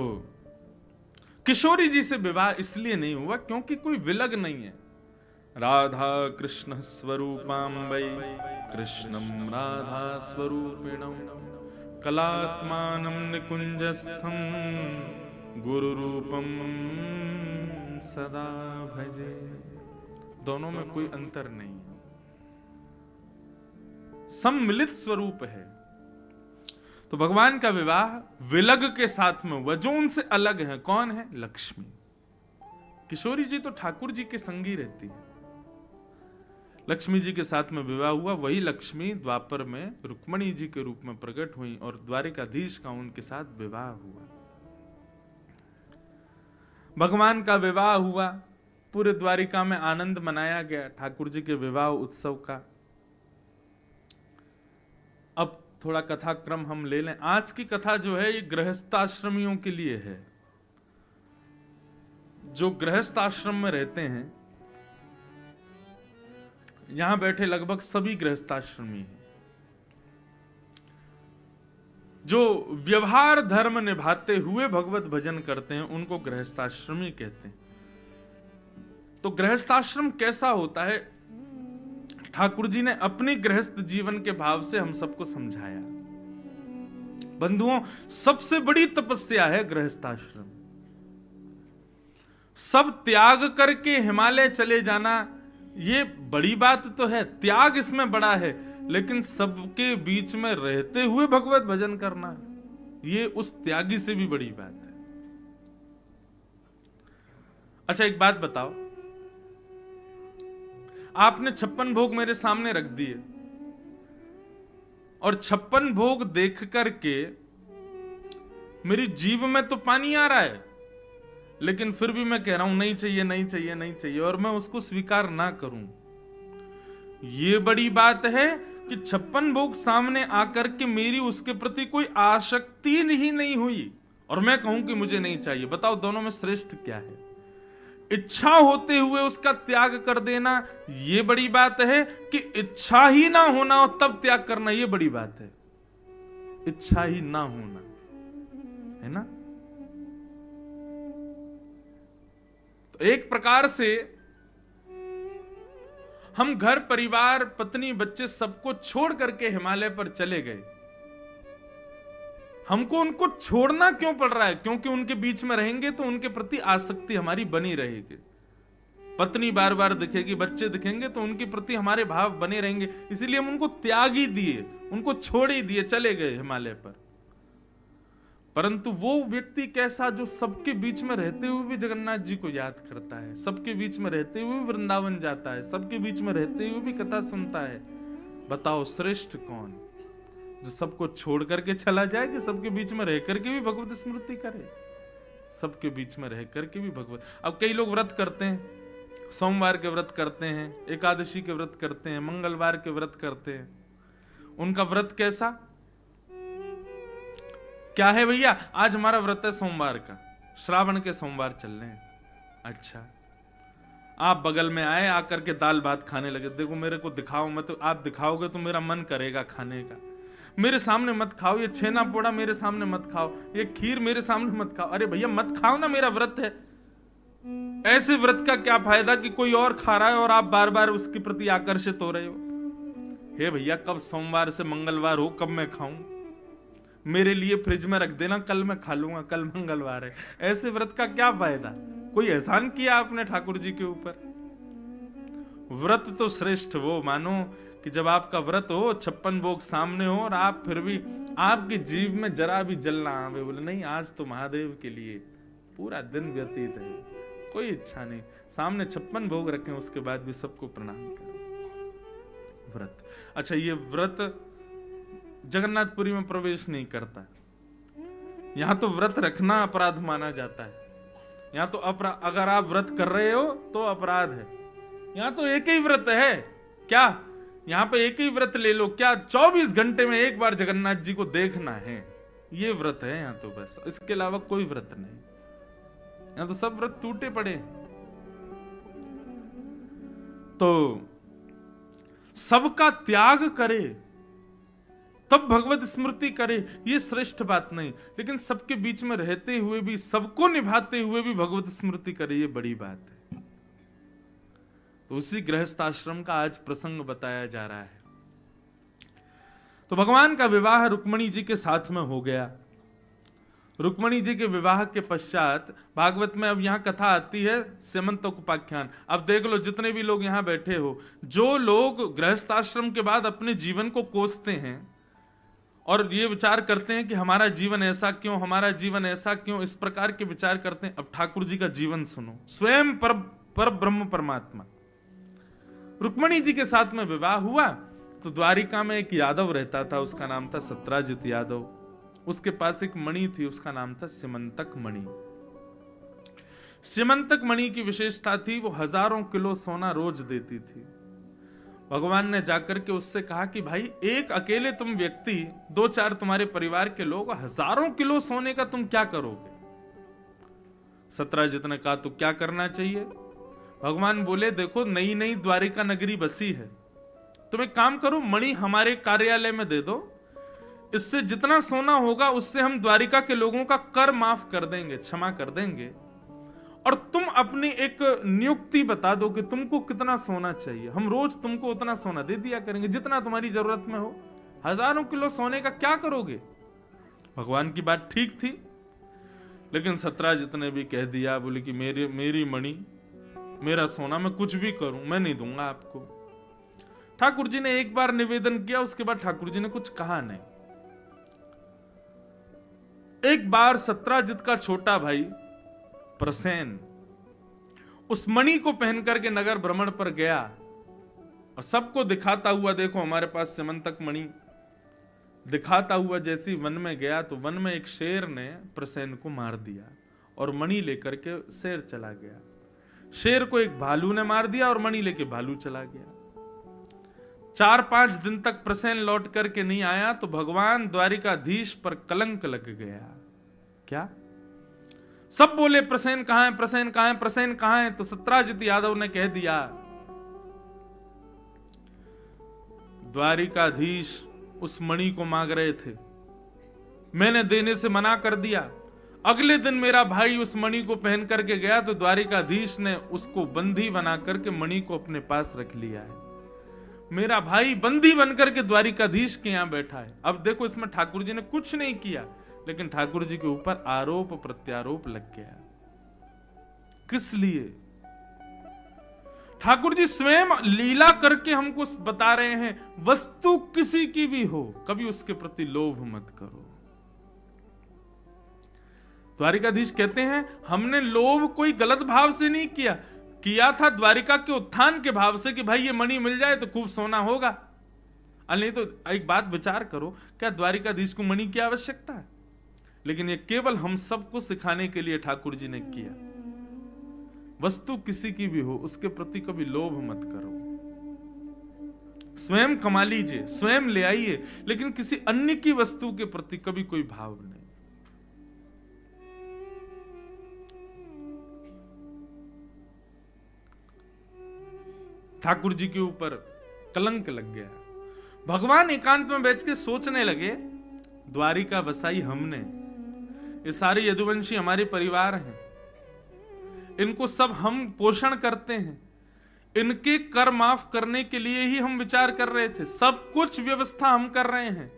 किशोरी जी से विवाह इसलिए नहीं हुआ क्योंकि कोई विलग नहीं है। राधा कृष्ण स्वरूपाम्बै कृष्णं राधा स्वरूपिणं कलात्मानं निकुंजस्थं गुरुरूपं सदा भजे। दोनों में कोई अंतर नहीं है, सम्मिलित स्वरूप है। तो भगवान का विवाह विलग के साथ में हुआ, जो उनसे अलग है। कौन है? लक्ष्मी। किशोरी जी तो ठाकुर जी के संगी रहती है, लक्ष्मी जी के साथ में विवाह हुआ। वही लक्ष्मी द्वापर में रुक्मणी जी के रूप में प्रकट हुई और द्वारिकाधीश का उनके साथ विवाह हुआ। भगवान का विवाह हुआ, पूरे द्वारिका में आनंद मनाया गया ठाकुर जी के विवाह उत्सव का। अब थोड़ा कथा क्रम हम ले लें। आज की कथा जो है ये गृहस्थाश्रमियों के लिए है, जो गृहस्थाश्रम में रहते हैं। यहां बैठे लगभग सभी गृहस्थाश्रमी हैं। जो व्यवहार धर्म निभाते हुए भगवत भजन करते हैं उनको गृहस्थाश्रमी कहते हैं। तो गृहस्थाश्रम कैसा होता है, ठाकुर जी ने अपने गृहस्थ जीवन के भाव से हम सबको समझाया। बंधुओं, सबसे बड़ी तपस्या है गृहस्थाश्रम। सब त्याग करके हिमालय चले जाना, ये बड़ी बात तो है, त्याग इसमें बड़ा है, लेकिन सबके बीच में रहते हुए भगवत भजन करना, ये उस त्यागी से भी बड़ी बात है। अच्छा, एक बात बताओ, आपने 56 भोग मेरे सामने रख दिए और 56 भोग देख करके मेरी जीभ में तो पानी आ रहा है, लेकिन फिर भी मैं कह रहा हूं नहीं चाहिए, नहीं चाहिए, नहीं चाहिए, और मैं उसको स्वीकार ना करूं। ये बड़ी बात है कि 56 भोग सामने आकर के मेरी उसके प्रति कोई आसक्ति ही नहीं हुई और मैं कहूं कि मुझे नहीं चाहिए। बताओ दोनों में श्रेष्ठ क्या है? इच्छा होते हुए उसका त्याग कर देना ये बड़ी बात है कि इच्छा ही ना होना और तब त्याग करना ये बड़ी बात है। इच्छा ही ना होना, है ना? तो एक प्रकार से हम घर परिवार पत्नी बच्चे सबको छोड़ करके हिमालय पर चले गए। हमको उनको छोड़ना क्यों पड़ रहा है? क्योंकि उनके बीच में रहेंगे तो उनके प्रति आसक्ति हमारी बनी रहेगी। पत्नी बार बार दिखेगी, बच्चे दिखेंगे तो उनके प्रति हमारे भाव बने रहेंगे। इसीलिए हम उनको त्याग ही दिए, उनको छोड़ ही दिए, चले गए हिमालय पर। परंतु वो व्यक्ति कैसा जो सबके बीच में रहते हुए भी जगन्नाथ जी को याद करता है, सबके बीच में रहते हुए वृंदावन जाता है, सबके बीच में रहते हुए भी कथा सुनता है। बताओ श्रेष्ठ कौन? जो सबको छोड़ करके चला जाए कि सबके बीच में रह करके भी भगवत स्मृति करे? सबके बीच में रह करके भी भगवत। अब कई लोग व्रत करते हैं, सोमवार के व्रत करते हैं, एकादशी के व्रत करते हैं, मंगलवार के व्रत करते हैं। उनका व्रत कैसा क्या है? भैया आज हमारा व्रत है सोमवार का, श्रावण के सोमवार चल रहे हैं। अच्छा, आप बगल में आए, आकर के दाल भात खाने लगे। देखो मेरे को दिखाओ मत, तो आप दिखाओगे तो मेरा मन करेगा खाने का। मेरे सामने मत खाओ, ये छेना पोड़ा मेरे सामने मत खाओ, ये खीर मेरे सामने मत खाओ। अरे भैया मत खाओ ना, मेरा व्रत है। ऐसे व्रत का क्या फायदा कि कोई और खा रहा है और आप बार बार उसके प्रति आकर्षित हो रहे हो? हे भैया कब सोमवार से मंगलवार हो, कब मैं खाऊं? मेरे लिए फ्रिज में रख देना, कल मैं खा लूंगा, कल मंगलवार है। ऐसे व्रत का क्या फायदा? कोई एहसान किया आपने ठाकुर जी के ऊपर? व्रत तो श्रेष्ठ वो मानो कि जब आपका व्रत हो, 56 भोग सामने हो और आप फिर भी आपके जीव में जरा भी जल ना आवे, बोले नहीं आज तो महादेव के लिए पूरा दिन व्यतीत है, कोई इच्छा नहीं, सामने 56 भोग रखें, उसके बाद भी सबको प्रणाम करें। व्रत। अच्छा, ये व्रत जगन्नाथपुरी में प्रवेश नहीं करता। यहां तो व्रत रखना अपराध माना जाता है। यहां तो अगर आप व्रत कर रहे हो तो अपराध है। यहां तो एक ही व्रत है क्या? यहां पे एक ही व्रत ले लो क्या? 24 घंटे में एक बार जगन्नाथ जी को देखना है, ये व्रत है यहां तो बस। इसके अलावा कोई व्रत नहीं। यहां तो सब व्रत टूटे पड़े। तो सबका त्याग करे तब भगवत स्मृति करे, ये श्रेष्ठ बात नहीं। लेकिन सबके बीच में रहते हुए भी, सबको निभाते हुए भी भगवत स्मृति करे, ये बड़ी बात है। तो उसी गृहस्थ आश्रम का आज प्रसंग बताया जा रहा है। तो भगवान का विवाह रुक्मणी जी के साथ में हो गया। रुक्मणी जी के विवाह के पश्चात भागवत में अब यहां कथा आती है स्यमंतक उपाख्यान। अब देख लो जितने भी लोग यहां बैठे हो, जो लोग गृहस्थ आश्रम के बाद अपने जीवन को कोसते हैं और ये विचार करते हैं कि हमारा जीवन ऐसा क्यों, हमारा जीवन ऐसा क्यों, इस प्रकार के विचार करते हैं। अब ठाकुर जी का जीवन सुनो। स्वयं पर ब्रह्म परमात्मा रुक्मणी जी के साथ में विवाह हुआ। तो द्वारिका में एक यादव रहता था, उसका नाम था सत्राजित यादव। उसके पास एक मणि थी, उसका नाम था स्यमंतक मणि। स्यमंतक मणि की विशेषता थी, वो हजारों किलो सोना रोज देती थी। भगवान ने जाकर के उससे कहा कि भाई एक अकेले तुम व्यक्ति, 2-4 तुम्हारे परिवार के लोग, हजारों किलो सोने का तुम क्या करोगे? सत्राजित ने कहा तो क्या करना चाहिए? भगवान बोले देखो नई नई द्वारिका नगरी बसी है, तुम एक काम करो, मणि हमारे कार्यालय में दे दो, इससे जितना सोना होगा उससे हम द्वारिका के लोगों का कर माफ कर देंगे, क्षमा कर देंगे। और तुम अपनी एक नियुक्ति बता दो कि तुमको कितना सोना चाहिए, हम रोज तुमको उतना सोना दे दिया करेंगे जितना तुम्हारी जरूरत में हो। हजारों किलो सोने का क्या करोगे? भगवान की बात ठीक थी, लेकिन सत्राजित ने भी कह दिया, बोले कि मेरी मणि, मेरा सोना, मैं कुछ भी करूं मैं नहीं दूंगा आपको। ठाकुर जी ने एक बार निवेदन किया, उसके बाद ठाकुर जी ने कुछ कहा नहीं। एक बार सत्राजित का छोटा भाई प्रसेन उस मणि को पहन करके नगर भ्रमण पर गया और सबको दिखाता हुआ, देखो हमारे पास स्यमंतक मणि, दिखाता हुआ जैसे वन में गया तो वन में एक शेर ने प्रसेन को मार दिया और मणि लेकर के शेर चला गया। शेर को एक भालू ने मार दिया और मणि लेके भालू चला गया। 4-5 दिन तक प्रसेन लौट करके नहीं आया तो भगवान द्वारिकाधीश पर कलंक लग गया। क्या? सब बोले प्रसेन कहां है, प्रसेन कहां है, प्रसेन कहां है? तो सत्राजित यादव ने कह दिया, द्वारिकाधीश उस मणि को मांग रहे थे, मैंने देने से मना कर दिया। अगले दिन मेरा भाई उस मणि को पहन करके गया तो द्वारिकाधीश ने उसको बंदी बना करके मणि को अपने पास रख लिया है। मेरा भाई बंदी बनकर के द्वारिकाधीश के यहां बैठा है। अब देखो इसमें ठाकुर जी ने कुछ नहीं किया, लेकिन ठाकुर जी के ऊपर आरोप प्रत्यारोप लग गया। किस लिए? ठाकुर जी स्वयं लीला करके हमको बता रहे हैं, वस्तु किसी की भी हो, कभी उसके प्रति लोभ मत करो। द्वारिकाधीश कहते हैं, हमने लोभ कोई गलत भाव से नहीं किया था द्वारिका के उत्थान के भाव से कि भाई ये मणि मिल जाए तो खूब सोना होगा। नहीं तो एक बात विचार करो, क्या द्वारिकाधीश को मणि की आवश्यकता है? लेकिन ये केवल हम सबको सिखाने के लिए ठाकुर जी ने किया। वस्तु किसी की भी हो, उसके प्रति कभी लोभ मत करो। स्वयं कमा लीजिए, स्वयं ले आइए, लेकिन किसी अन्य की वस्तु के प्रति कभी कोई भाव नहीं। ठाकुर जी के ऊपर कलंक लग गया। भगवान एकांत में बैठ के सोचने लगे, द्वारिका बसाई हमने, ये सारे यदुवंशी हमारे परिवार हैं, इनको सब हम पोषण करते हैं, इनके कर माफ करने के लिए ही हम विचार कर रहे थे, सब कुछ व्यवस्था हम कर रहे हैं,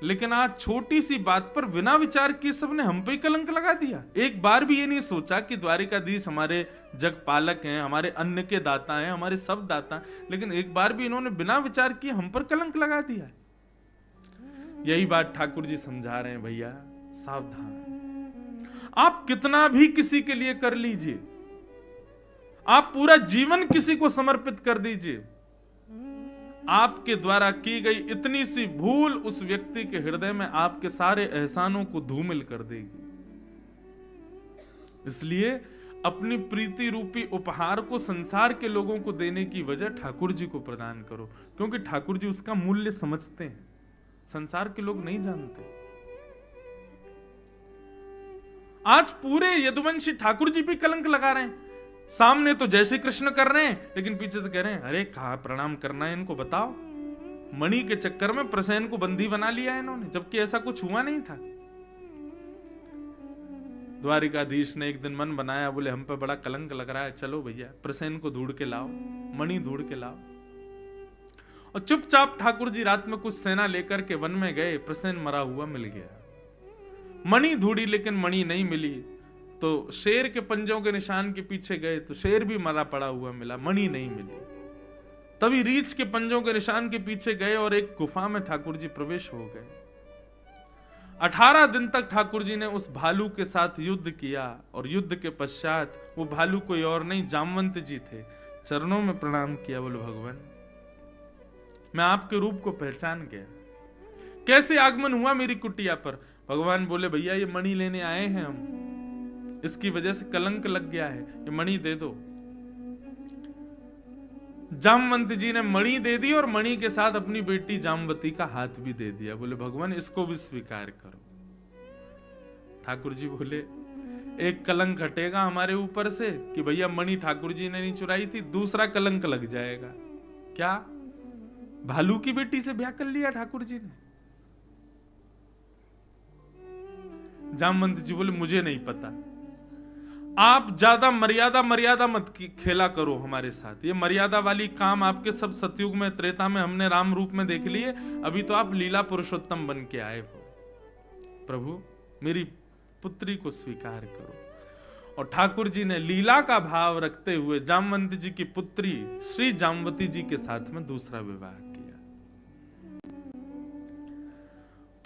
लेकिन आज छोटी सी बात पर बिना विचार किए सबने हम पे ही कलंक लगा दिया। एक बार भी ये नहीं सोचा कि द्वारिकाधीश हमारे जगपालक हैं, हमारे अन्न के दाता हैं, हमारे सब दाता हैं, लेकिन एक बार भी इन्होंने बिना विचार किए हम पर कलंक लगा दिया। यही बात ठाकुर जी समझा रहे हैं, भैया सावधान। आप कितना भी किसी के लिए कर लीजिए, आप पूरा जीवन किसी को समर्पित कर दीजिए, आपके द्वारा की गई इतनी सी भूल उस व्यक्ति के हृदय में आपके सारे एहसानों को धूमिल कर देगी। इसलिए अपनी प्रीति रूपी उपहार को संसार के लोगों को देने की वजह ठाकुर जी को प्रदान करो, क्योंकि ठाकुर जी उसका मूल्य समझते हैं, संसार के लोग नहीं जानते। आज पूरे यदुवंशी ठाकुर जी भी कलंक लगा रहे हैं। सामने तो जय श्री कृष्ण कर रहे हैं, लेकिन पीछे से कह रहे हैं, अरे कहा प्रणाम करना है इनको, बताओ। मणि के चक्कर में प्रसेन को बंदी बना लिया है इन्होंने, जबकि ऐसा कुछ हुआ नहीं था। द्वारिकाधीश ने एक दिन मन बनाया, बोले हम पे बड़ा कलंक लग रहा है, चलो भैया प्रसेन को ढूंढ के लाओ, मणि ढूंढ के लाओ। और चुपचाप ठाकुर जी रात में कुछ सेना लेकर के वन में गए, प्रसेन मरा हुआ मिल गया। मणि ढूंढी लेकिन मणि नहीं मिली, तो शेर के पंजों के निशान के पीछे गए तो शेर भी मरा पड़ा हुआ मिला, मणि नहीं मिली। तभी रीछ के पंजों के निशान के पीछे गए और एक गुफा में ठाकुर जी प्रवेश हो गए। 18 दिन तक ठाकुर जी ने उस भालू के साथ युद्ध किया, और युद्ध के पश्चात वो भालू कोई और नहीं, जामवंत जी थे। चरणों में प्रणाम किया, बोले भगवान मैं आपके रूप को पहचान गया, कैसे आगमन हुआ मेरी कुटिया पर? भगवान बोले, भैया ये मणि लेने आए हैं हम, इसकी वजह से कलंक लग गया है, ये मणि दे दो। जामवंत जी ने मणि दे दी और मणि के साथ अपनी बेटी जामवती का हाथ भी दे दिया। बोले भगवान इसको भी स्वीकार करो। ठाकुर जी बोले, एक कलंक हटेगा हमारे ऊपर से कि भैया मणि ठाकुर जी ने नहीं चुराई थी, दूसरा कलंक लग जाएगा। क्या? भालू की बेटी से ब्याह कर लिया ठाकुर जी ने? जामवंत जी बोले, मुझे नहीं पता, आप ज्यादा मर्यादा मत खेला करो हमारे साथ। ये मर्यादा वाली काम आपके सब सतयुग में, त्रेता में हमने राम रूप में देख लिए, अभी तो आप लीला पुरुषोत्तम बन के आए हो। प्रभु मेरी पुत्री को स्वीकार करो। और ठाकुर जी ने लीला का भाव रखते हुए जामवंत जी की पुत्री श्री जामवती जी के साथ में दूसरा विवाह किया।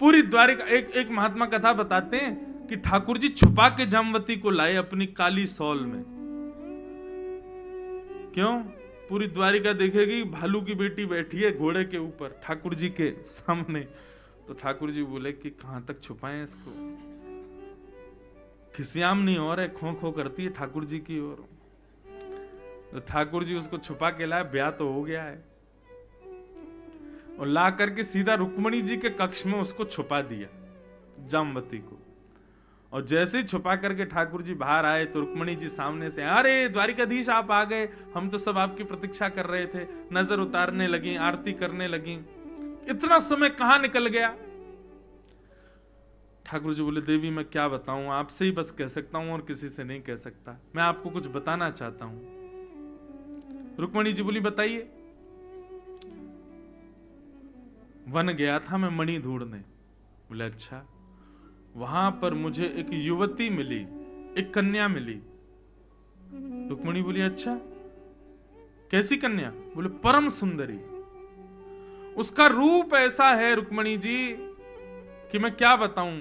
पूरी द्वारिका एक महात्मा कथा बताते हैं कि ठाकुर जी छुपा के जामवती को लाए अपनी काली सौल में। क्यों? पूरी द्वारिका देखेगी भालू की बेटी बैठी है घोड़े के ऊपर ठाकुर जी के सामने, तो ठाकुर जी बोले कि कहां तक छुपाएं इसको, खिसियाम नहीं हो रहा है, खो खो करती है ठाकुर जी की ओर। तो ठाकुर जी उसको छुपा के लाए, ब्याह तो हो गया है, और ला करके सीधा रुक्मणी जी के कक्ष में उसको छुपा दिया जामवती को। और जैसे ही छुपा करके ठाकुर जी बाहर आए तो रुक्मणी जी सामने से, अरे द्वारिकाधीश आप आ गए, हम तो सब आपकी प्रतीक्षा कर रहे थे। नजर उतारने लगी, आरती करने लगी, इतना समय कहां निकल गया। ठाकुर जी बोले, देवी मैं क्या बताऊं, आपसे ही बस कह सकता हूं और किसी से नहीं कह सकता, मैं आपको कुछ बताना चाहता हूं। रुक्मणी जी बोली, बताइए। वन गया था मैं मणि ढूंढने। बोले अच्छा। वहां पर मुझे एक युवती मिली, एक कन्या मिली। रुक्मिणी बोली अच्छा, कैसी कन्या? बोले परम सुंदरी। उसका रूप ऐसा है रुक्मिणी जी कि मैं क्या बताऊं।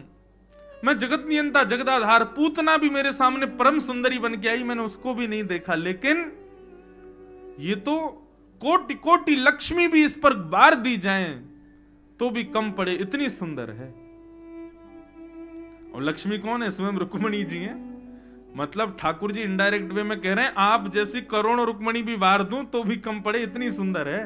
मैं जगत नियंता जगदाधार, पूतना भी मेरे सामने परम सुंदरी बन के आई, मैंने उसको भी नहीं देखा, लेकिन ये तो कोटि कोटि लक्ष्मी भी इस पर बार दी जाएं तो भी कम पड़े, इतनी सुंदर है। और लक्ष्मी कौन है? स्वयं रुक्मिणी जी हैं। मतलब ठाकुर जी इनडायरेक्ट वे में कह रहे हैं आप जैसी करोड़ों रुक्मिणी भी वार दूं तो भी कम पड़े, इतनी सुंदर है।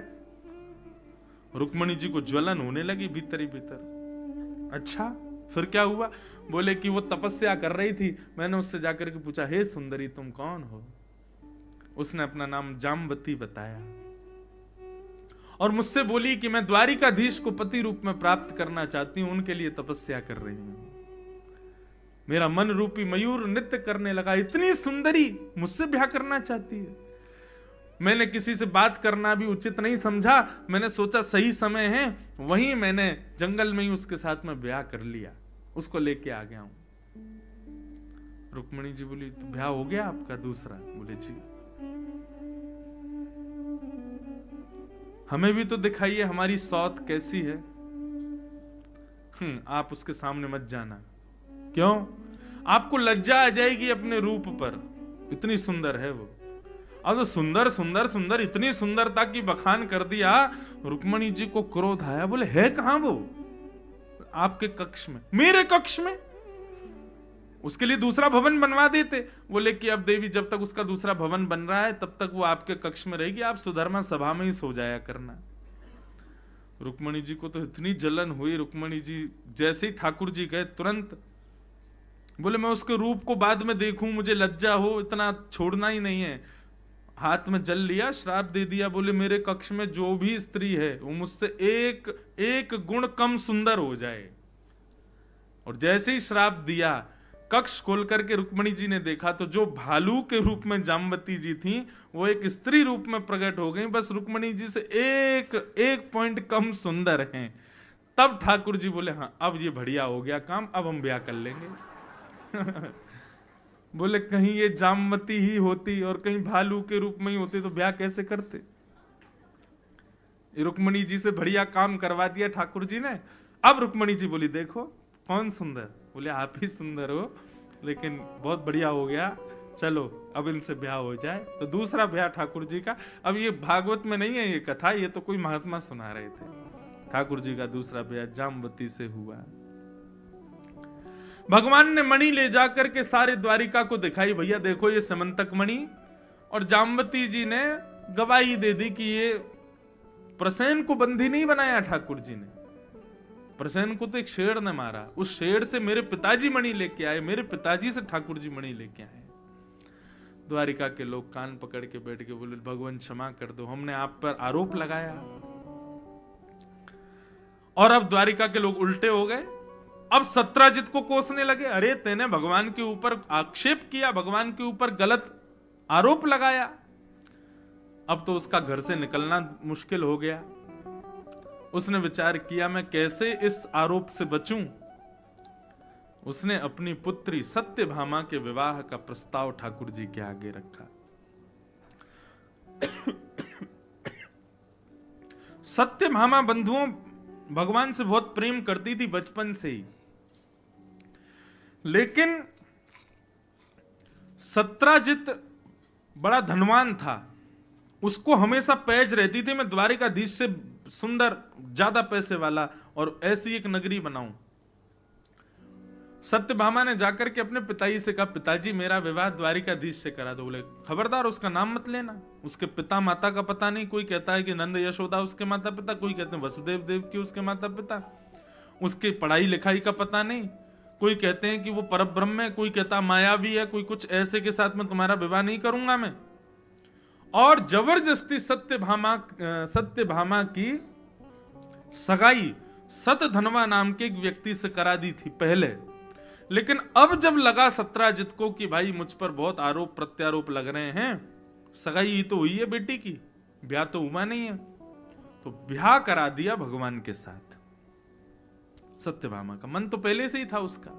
रुक्मिणी जी को ज्वलन होने लगी भीतर ही भीतर। अच्छा फिर क्या हुआ? बोले कि वो तपस्या कर रही थी, मैंने उससे जाकर के पूछा हे सुंदरी तुम कौन हो? उसने अपना नाम जाम्बती बताया और मुझसे बोली कि मैं द्वारिकाधीश को पति रूप में प्राप्त करना चाहती हूं, उनके लिए तपस्या कर रही हूं। मेरा मन रूपी मयूर नृत्य करने लगा, इतनी सुंदरी मुझसे ब्याह करना चाहती है। मैंने किसी से बात करना भी उचित नहीं समझा, मैंने सोचा सही समय है, वहीं मैंने जंगल में ही उसके साथ में ब्याह कर लिया, उसको लेके आ गया हूं। रुक्मिणी जी बोली तो ब्याह हो गया आपका दूसरा? बोले जी। हमें भी तो दिखाइए हमारी सौत कैसी है। आप उसके सामने मत जाना। क्यों? आपको लज्जा आ जाएगी अपने रूप पर, इतनी सुंदर है वो। अब तो सुंदर सुंदर सुंदर इतनी सुंदरता की बखान कर दिया, रुक्मिणी जी को क्रोध आया। बोले है कहां वो? आपके कक्ष में। मेरे कक्ष में? उसके लिए दूसरा भवन बनवा देते। बोले कि अब देवी जब तक उसका दूसरा भवन बन रहा है तब तक वो आपके कक्ष में रहेगी, आप सुधर्मा सभा में ही सो जाया करना। रुक्मिणी जी को तो इतनी जलन हुई, रुक्मिणी जी जैसे ही ठाकुर जी गए तुरंत बोले मैं उसके रूप को बाद में देखूं, मुझे लज्जा हो, इतना छोड़ना ही नहीं है। हाथ में जल लिया, श्राप दे दिया। बोले मेरे कक्ष में जो भी स्त्री है वो मुझसे एक गुण कम सुंदर हो जाए। और जैसे ही श्राप दिया, कक्ष खोल करके रुक्मिणी जी ने देखा तो जो भालू के रूप में जाम्बती जी थी वो एक स्त्री रूप में प्रकट हो गई, बस रुक्मिणी जी से एक पॉइंट कम सुंदर हैं। तब ठाकुर जी बोले हाँ अब ये बढ़िया हो गया काम, अब हम ब्याह कर लेंगे। बोले कहीं ये जामवती ही होती और कहीं भालू के रूप में ही होती तो ब्याह कैसे करते। रुक्मिणी जी से बढ़िया काम करवा दिया ठाकुर जी ने। अब रुक्मिणी जी बोली देखो कौन सुंदर? बोले आप ही सुंदर हो, लेकिन बहुत बढ़िया हो गया, चलो अब इनसे ब्याह हो जाए। तो दूसरा ब्याह ठाकुर जी का, अब ये भागवत में नहीं है ये कथा, ये तो कोई महात्मा सुना रहे थे। ठाकुर जी का दूसरा ब्याह जाम्बती से हुआ। भगवान ने मणि ले जाकर के सारे द्वारिका को दिखाई, भैया देखो ये समंतक मणि। और जाम्बती जी ने गवाही दे दी कि ये प्रसेन को बंदी नहीं बनाया ठाकुर जी ने, प्रसेन को तो एक शेर ने मारा, उस शेर से मेरे पिताजी मणि लेके आए, मेरे पिताजी से ठाकुर जी मणि लेके आए। द्वारिका के लोग कान पकड़ के बैठ के बोले भगवान क्षमा कर दो, हमने आप पर आरोप लगाया। और अब द्वारिका के लोग उल्टे हो गए। अब सत्राजित को कोसने लगे, अरे तेने भगवान के ऊपर आक्षेप किया, भगवान के ऊपर गलत आरोप लगाया। अब तो उसका घर से निकलना मुश्किल हो गया। उसने विचार किया मैं कैसे इस आरोप से बचूं। उसने अपनी पुत्री सत्यभामा के विवाह का प्रस्ताव ठाकुर जी के आगे रखा। सत्यभामा बंधुओं भगवान से बहुत प्रेम करती थी बचपन से ही, लेकिन सत्राजित बड़ा धनवान था, उसको हमेशा पैज रहती थी मैं द्वारिकाधीश से सुंदर ज्यादा पैसे वाला और ऐसी एक नगरी बनाऊं। सत्यभामा ने जाकर के अपने पिताजी से कहा पिताजी मेरा विवाह द्वारिकाधीश से करा दो। बोले खबरदार उसका नाम मत लेना, उसके पिता माता का पता नहीं, कोई कहता है कि नंद यशोदा उसके माता पिता, कोई कहते हैं वसुदेव देव की उसके माता पिता, उसके पढ़ाई लिखाई का पता नहीं, कोई कहते हैं कि वो परब्रह्म है, कोई कहता मायावी है, कोई कुछ ऐसे के साथ में तुम्हारा विवाह नहीं करूंगा मैं। और जबरदस्ती सत्यभामा की सगाई सतधनवा नाम के एक व्यक्ति से करा दी थी पहले। लेकिन अब जब लगा सत्राजित को कि भाई मुझ पर बहुत आरोप प्रत्यारोप लग रहे हैं, सगाई ही तो हुई है बेटी की, ब्याह तो हुआ नहीं है, तो ब्याह करा दिया भगवान के साथ। सत्यभामा का मन तो पहले से ही था उसका,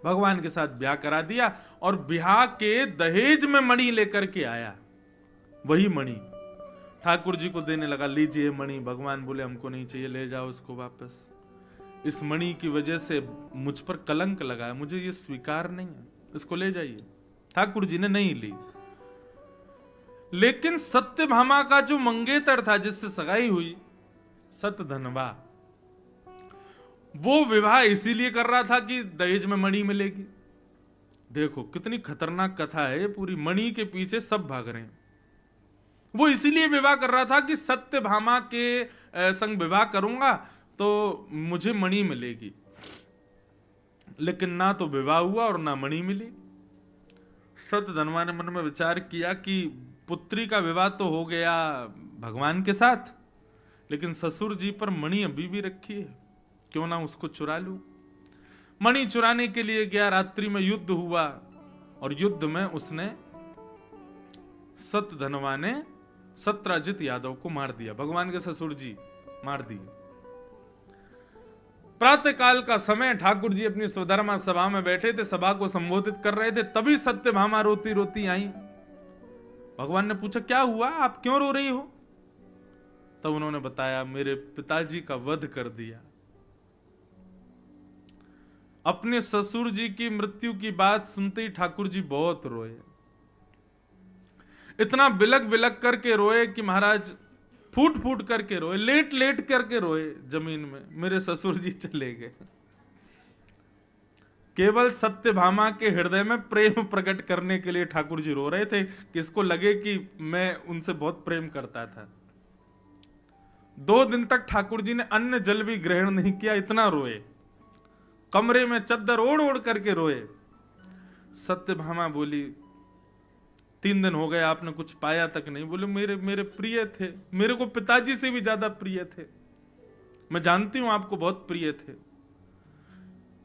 भगवान के साथ ब्याह करा दिया और ब्याह के दहेज में मणि लेकर के आया। वही मणि ठाकुर जी को देने लगा, लीजिए मणि। भगवान बोले हमको नहीं चाहिए, ले जाओ उसको वापस। इस मणि की वजह से मुझ पर कलंक लगा है, मुझे ये स्वीकार नहीं है, इसको ले जाइए। ठाकुर जी ने नहीं ली। लेकिन सत्यभामा का जो मंगेतर था जिससे सगाई हुई, सतधनवा, वो विवाह इसीलिए कर रहा था कि दहेज में मणि मिलेगी। देखो कितनी खतरनाक कथा है, पूरी मणि के पीछे सब भाग रहे हैं। वो इसीलिए विवाह कर रहा था कि सत्यभामा के संग विवाह करूंगा तो मुझे मणि मिलेगी। लेकिन ना तो विवाह हुआ और ना मणि मिली। सतधनवा ने मन में विचार किया कि पुत्री का विवाह तो हो गया भगवान के साथ, लेकिन ससुर जी पर मणि अभी भी रखी है, क्यों ना उसको चुरा लूं। मणि चुराने के लिए गया। रात्रि में युद्ध हुआ और युद्ध में उसने, सतधनवा ने सत्राजित यादव को मार दिया। भगवान के ससुर जी मार दिए। प्रातः काल का समय, ठाकुर जी अपनी स्वधर्मा सभा में बैठे थे, सभा को संबोधित कर रहे थे, तभी सत्यभामा रोती रोती आई। भगवान ने पूछा क्या हुआ, आप क्यों रो रही हो? तब उन्होंने बताया मेरे पिताजी का वध कर दिया। अपने ससुर जी की मृत्यु की बात सुनते ही ठाकुर जी बहुत रोए। इतना बिलक बिलक करके रोए कि महाराज फूट फूट करके रोए, लेट लेट करके रोए जमीन में। मेरे ससुर जी चले गए। केवल सत्यभामा के हृदय में प्रेम प्रकट करने के लिए ठाकुर जी रो रहे थे कि इसको लगे कि मैं उनसे बहुत प्रेम करता था। 2 दिन तक ठाकुर जी ने अन्न जल भी ग्रहण नहीं किया, इतना रोए। कमरे में चद्दर ओढ़ ओढ़ करके रोए। सत्यभामा बोली 3 दिन हो गए आपने कुछ पाया तक नहीं। बोले मेरे प्रिय थे, मेरे को पिताजी से भी ज्यादा प्रिय थे। मैं जानती हूं आपको बहुत प्रिय थे,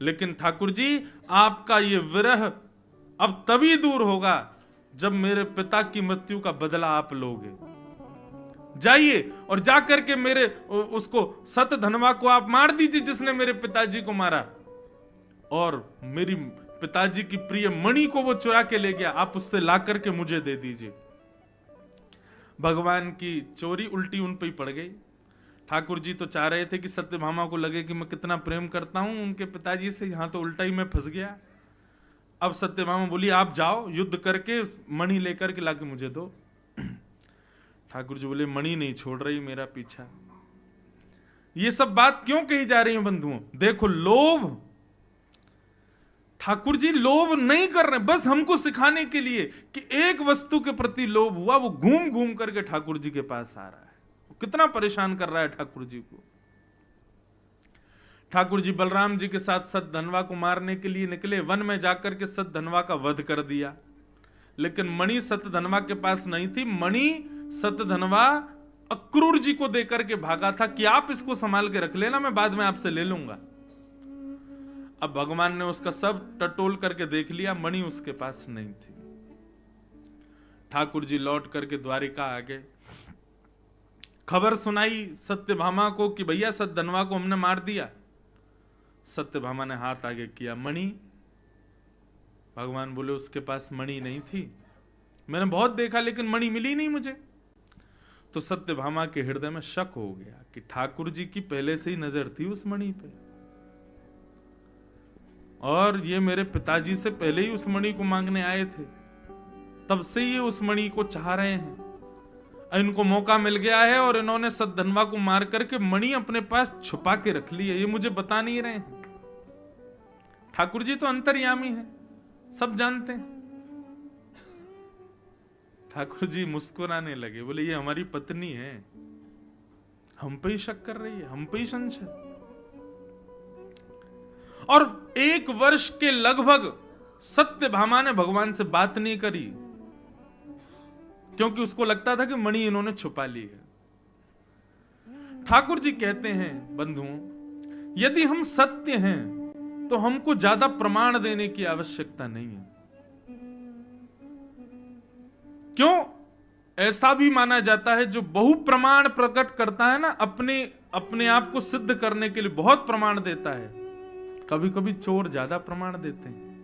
लेकिन ठाकुर जी आपका ये विरह अब तभी दूर होगा जब मेरे पिता की मृत्यु का बदला आप लोगे। जाइए और जाकर के मेरे उसको सतधनवा को आप मार दीजिए जिसने मेरे पिताजी को मारा, और मेरी पिताजी की प्रिय मणि को वो चुरा के ले गया, आप उससे ला करके मुझे दे दीजिए। भगवान की चोरी उल्टी उन पे ही पड़ गई। ठाकुर जी तो चाह रहे थे कि सत्यभामा को लगे कि मैं कितना प्रेम करता हूं उनके पिताजी से, यहां तो उल्टा ही मैं फंस गया। अब सत्यभामा बोली आप जाओ युद्ध करके मणि लेकर के लाके मुझे दो। ठाकुर जी बोले मणि नहीं छोड़ रही मेरा पीछा। ये सब बात क्यों कही जा रही है बंधुओं? देखो लोभ, ठाकुर जी लोभ नहीं कर रहे, बस हमको सिखाने के लिए कि एक वस्तु के प्रति लोभ हुआ, वो घूम घूम करके ठाकुर जी के पास आ रहा है। कितना परेशान कर रहा है ठाकुर जी को। ठाकुर जी बलराम जी के साथ सतधनवा को मारने के लिए निकले, वन में जाकर के सतधनवा का वध कर दिया। लेकिन मणि सतधनवा के पास नहीं थी। मणि सतधनवा अक्रूर जी को देकर के भागा था कि आप इसको संभाल के रख लेना, मैं बाद में आपसे ले लूंगा। अब भगवान ने उसका सब टटोल करके देख लिया, मणि उसके पास नहीं थी। ठाकुर जी लौट करके द्वारिका आ गए, खबर सुनाई सत्यभामा को कि भैया सतधनवा को हमने मार दिया। सत्यभामा ने हाथ आगे किया, मणि? भगवान बोले उसके पास मणि नहीं थी, मैंने बहुत देखा लेकिन मणि मिली नहीं मुझे। तो सत्यभामा के हृदय में शक हो गया कि ठाकुर जी की पहले से ही नजर थी उस मणि पे, और ये मेरे पिताजी से पहले ही उस मणि को मांगने आए थे, तब से ये उस मणि को चाह रहे हैं। इनको मौका मिल गया है और इन्होंने सतधनवा को मार करके मणि अपने पास छुपा के रख ली है, ये मुझे बता नहीं रहे हैं। ठाकुर जी तो अंतर्यामी हैं, सब जानते हैं। ठाकुर जी मुस्कुराने लगे, बोले ये हमारी पत्नी है, हम पे ही शक कर रही है, हम पे ही संशय। और 1 वर्ष के लगभग सत्यभामा ने भगवान से बात नहीं करी, क्योंकि उसको लगता था कि मणि इन्होंने छुपा ली है। ठाकुर जी कहते हैं बंधुओं, यदि हम सत्य हैं तो हमको ज्यादा प्रमाण देने की आवश्यकता नहीं है। क्यों? ऐसा भी माना जाता है जो बहु प्रमाण प्रकट करता है ना, अपने आप को सिद्ध करने के लिए बहुत प्रमाण देता है। कभी कभी चोर ज्यादा प्रमाण देते हैं।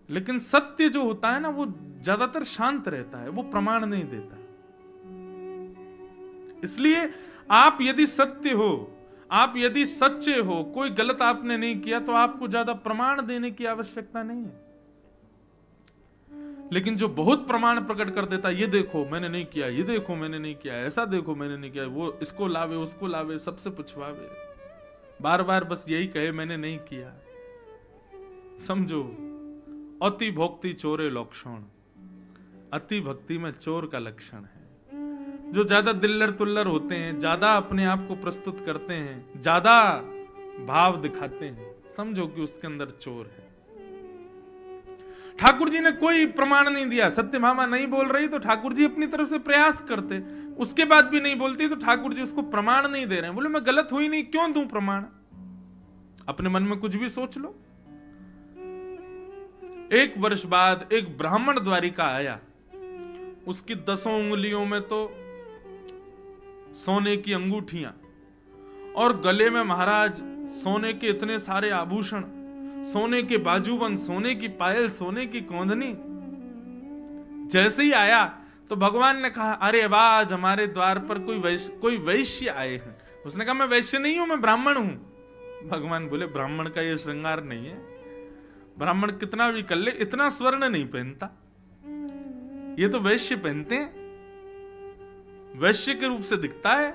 लेकिन सत्य जो होता है ना, वो ज्यादातर शांत रहता है, वो प्रमाण नहीं देता। इसलिए आप यदि सत्य हो, आप यदि सच्चे हो, कोई गलत आपने नहीं किया, तो आपको ज्यादा प्रमाण देने की आवश्यकता नहीं है। लेकिन जो बहुत प्रमाण प्रकट कर देता, ये देखो मैंने नहीं किया, ये देखो मैंने नहीं किया, ऐसा देखो मैंने नहीं किया, वो इसको लावे उसको लावे, सबसे पूछवावे, बार बार बस यही कहे मैंने नहीं किया, समझो अति भक्ति चोरे लक्षण, अति भक्ति में चोर का लक्षण है। जो ज्यादा दिल्लर तुल्लर होते हैं, ज्यादा अपने आप को प्रस्तुत करते हैं, ज्यादा भाव दिखाते हैं, समझो कि उसके अंदर चोर है। ठाकुर जी ने कोई प्रमाण नहीं दिया, सत्यभामा नहीं बोल रही तो ठाकुर जी अपनी तरफ से प्रयास करते, उसके बाद भी नहीं बोलती तो ठाकुर जी उसको प्रमाण नहीं दे रहे हैं। बोले मैं गलत हुई नहीं, क्यों दूं प्रमाण? अपने मन में कुछ भी सोच लो। 1 वर्ष बाद एक ब्राह्मण द्वारिका आया, उसकी 10 उंगलियों में तो सोने की अंगूठियां और गले में महाराज सोने के इतने सारे आभूषण, सोने के बाजूबंद, सोने की पायल, सोने की कोंदनी। जैसे ही आया तो भगवान ने कहा, अरे वाह, आज हमारे द्वार पर कोई वैश्य आए हैं। उसने कहा मैं वैश्य नहीं हूं, मैं ब्राह्मण हूं। भगवान बोले ब्राह्मण का ये श्रृंगार नहीं है, ब्राह्मण कितना भी कर ले इतना स्वर्ण नहीं पहनता, ये तो वैश्य पहनते हैं, वैश्य के रूप से दिखता है।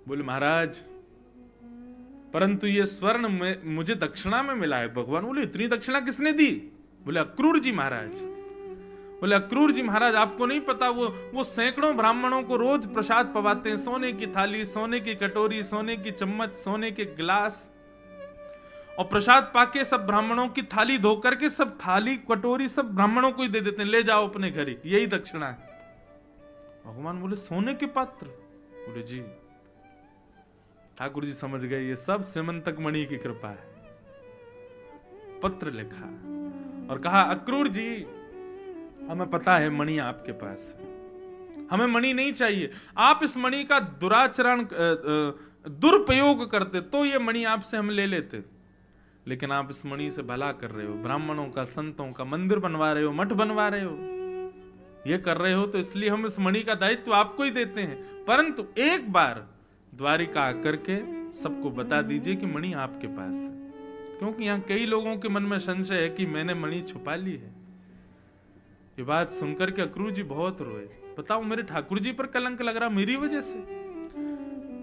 बोले महाराज परंतु ये स्वर्ण मुझे दक्षिणा में मिला है। भगवान बोले इतनी दक्षिणा किसने दी? बोले अक्रूर जी महाराज। बोले अक्रूर जी महाराज आपको नहीं पता, वो सैकड़ों ब्राह्मणों को रोज प्रसाद पवाते हैं, सोने की थाली, सोने की कटोरी, सोने की चम्मच, सोने के गिलास, और प्रसाद पाके सब ब्राह्मणों की थाली धो करके सब थाली कटोरी सब ब्राह्मणों को ही दे देते हैं, ले जाओ अपने घर ही, यही दक्षिणा है। भगवान बोले सोने के पात्र? बोले जी। ठाकुर जी समझ गए ये सब सेमंतक मणि की कृपा है। पत्र लिखा और कहा अक्रूर जी हमें पता है मणि आपके पास है, हमें मणि नहीं चाहिए, आप इस मणि का दुराचरण दुरुपयोग करते तो ये मणि आपसे हम ले लेते, लेकिन आप इस मणि से भला कर रहे हो, ब्राह्मणों का, संतों का मंदिर बनवा रहे हो, मठ बनवा रहे हो, ये कर रहे हो, तो इसलिए हम इस मणि का दायित्व आपको ही देते हैं। परंतु एक बार द्वारिका आकर के सबको बता दीजिए कि मणि आपके पास है, क्योंकि यहां कई लोगों के मन में संशय है कि मैंने मणि छुपा ली है। ये बात सुनकर के अक्रूर जी बहुत रोए। बताओ मेरे ठाकुर जी पर कलंक लग रहा मेरी वजह से।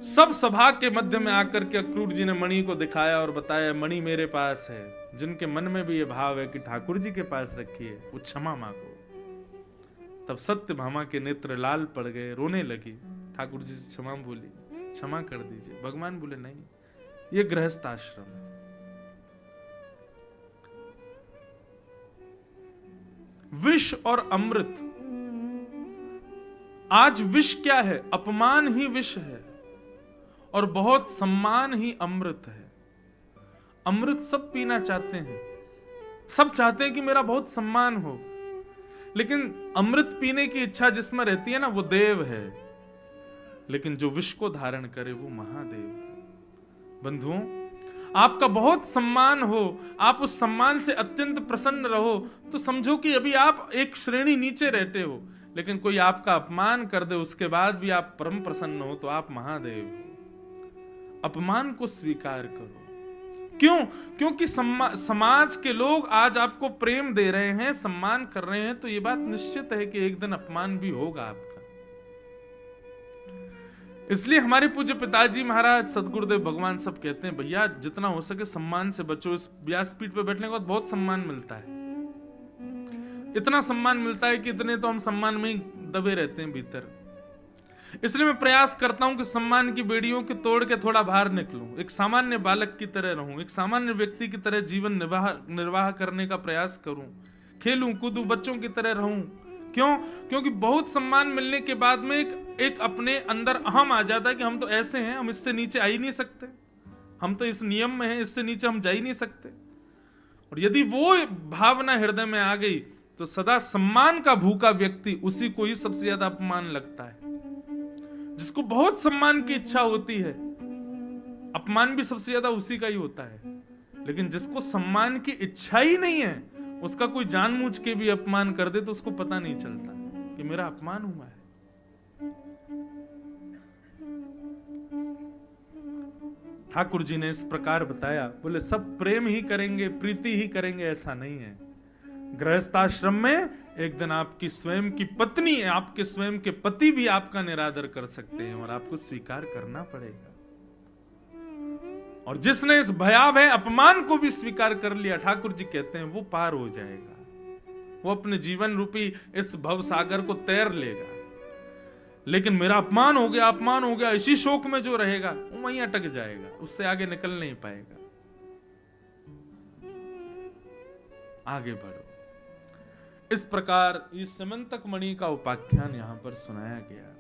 सब सभा के मध्य में आकर के अक्रूर जी ने मणि को दिखाया और बताया मणि मेरे पास है। जिनके मन में भी ये भाव है कि ठाकुर जी के पास रखी है वो क्षमा मांगो। तब सत्यभामा के नेत्र लाल पड़ गए, रोने लगी, ठाकुर जी से क्षमा बोली, क्षमा कर दीजिए। भगवान बोले नहीं, ये गृहस्थ आश्रम है, विष और अमृत। आज विष क्या है? अपमान ही विष है और बहुत सम्मान ही अमृत है। अमृत सब पीना चाहते हैं, सब चाहते हैं कि मेरा बहुत सम्मान हो, लेकिन अमृत पीने की इच्छा जिसमें रहती है ना वो देव है, लेकिन जो विष को धारण करे वो महादेव है। बंधुओं आपका बहुत सम्मान हो, आप उस सम्मान से अत्यंत प्रसन्न रहो, तो समझो कि अभी आप एक श्रेणी नीचे रहते हो, लेकिन कोई आपका अपमान कर दे उसके बाद भी आप परम प्रसन्न हो तो आप महादेव हो। अपमान को स्वीकार करो। क्यों? क्योंकि समाज के लोग आज आपको प्रेम दे रहे हैं, सम्मान कर रहे हैं, तो ये बात निश्चित है कि एक दिन अपमान भी होगा आपका। इसलिए हमारे पूज्य पिताजी महाराज, सदगुरुदेव भगवान सब कहते हैं भैया जितना हो सके सम्मान से बचो। इस व्यासपीठ पे बैठने के बाद बहुत सम्मान मिलता है, इतना सम्मान मिलता है कि इतने तो हम सम्मान में ही दबे रहते हैं भीतर। इसलिए मैं प्रयास करता हूं कि सम्मान की बेड़ियों के तोड़ के थोड़ा बाहर निकलूं, एक सामान्य बालक की तरह रहूं, एक सामान्य व्यक्ति की तरह जीवन निर्वाह करने का प्रयास करूं, खेलूं कूदूं, बच्चों की तरह रहूं। क्यों? क्योंकि बहुत सम्मान मिलने के बाद में एक अपने अंदर अहम आ जाता है कि हम तो ऐसे हैं, हम इससे नीचे आ ही नहीं सकते, हम तो इस नियम में हैं, इससे नीचे हम जा ही नहीं सकते। और यदि वो भावना हृदय में आ गई तो सदा सम्मान का भूखा व्यक्ति, उसी को ही सबसे ज्यादा अपमान लगता है। जिसको बहुत सम्मान की इच्छा होती है, अपमान भी सबसे ज्यादा उसी का ही होता है। लेकिन जिसको सम्मान की इच्छा ही नहीं है, उसका कोई जानबूझ के भी अपमान कर दे तो उसको पता नहीं चलता कि मेरा अपमान हुआ है। ठाकुर जी ने इस प्रकार बताया, बोले सब प्रेम ही करेंगे, प्रीति ही करेंगे, ऐसा नहीं है। गृहस्थाश्रम में एक दिन आपकी स्वयं की पत्नी, आपके स्वयं के पति भी आपका निरादर कर सकते हैं और आपको स्वीकार करना पड़ेगा। और जिसने इस भयावह अपमान को भी स्वीकार कर लिया, ठाकुर जी कहते हैं वो पार हो जाएगा, वो अपने जीवन रूपी इस भव सागर को तैर लेगा। लेकिन मेरा अपमान हो गया, इसी शोक में जो रहेगा वो वहीं अटक जाएगा, उससे आगे निकल नहीं पाएगा। आगे बढ़ो। इस प्रकार इस समंतक मणि का उपाख्यान यहां पर सुनाया गया।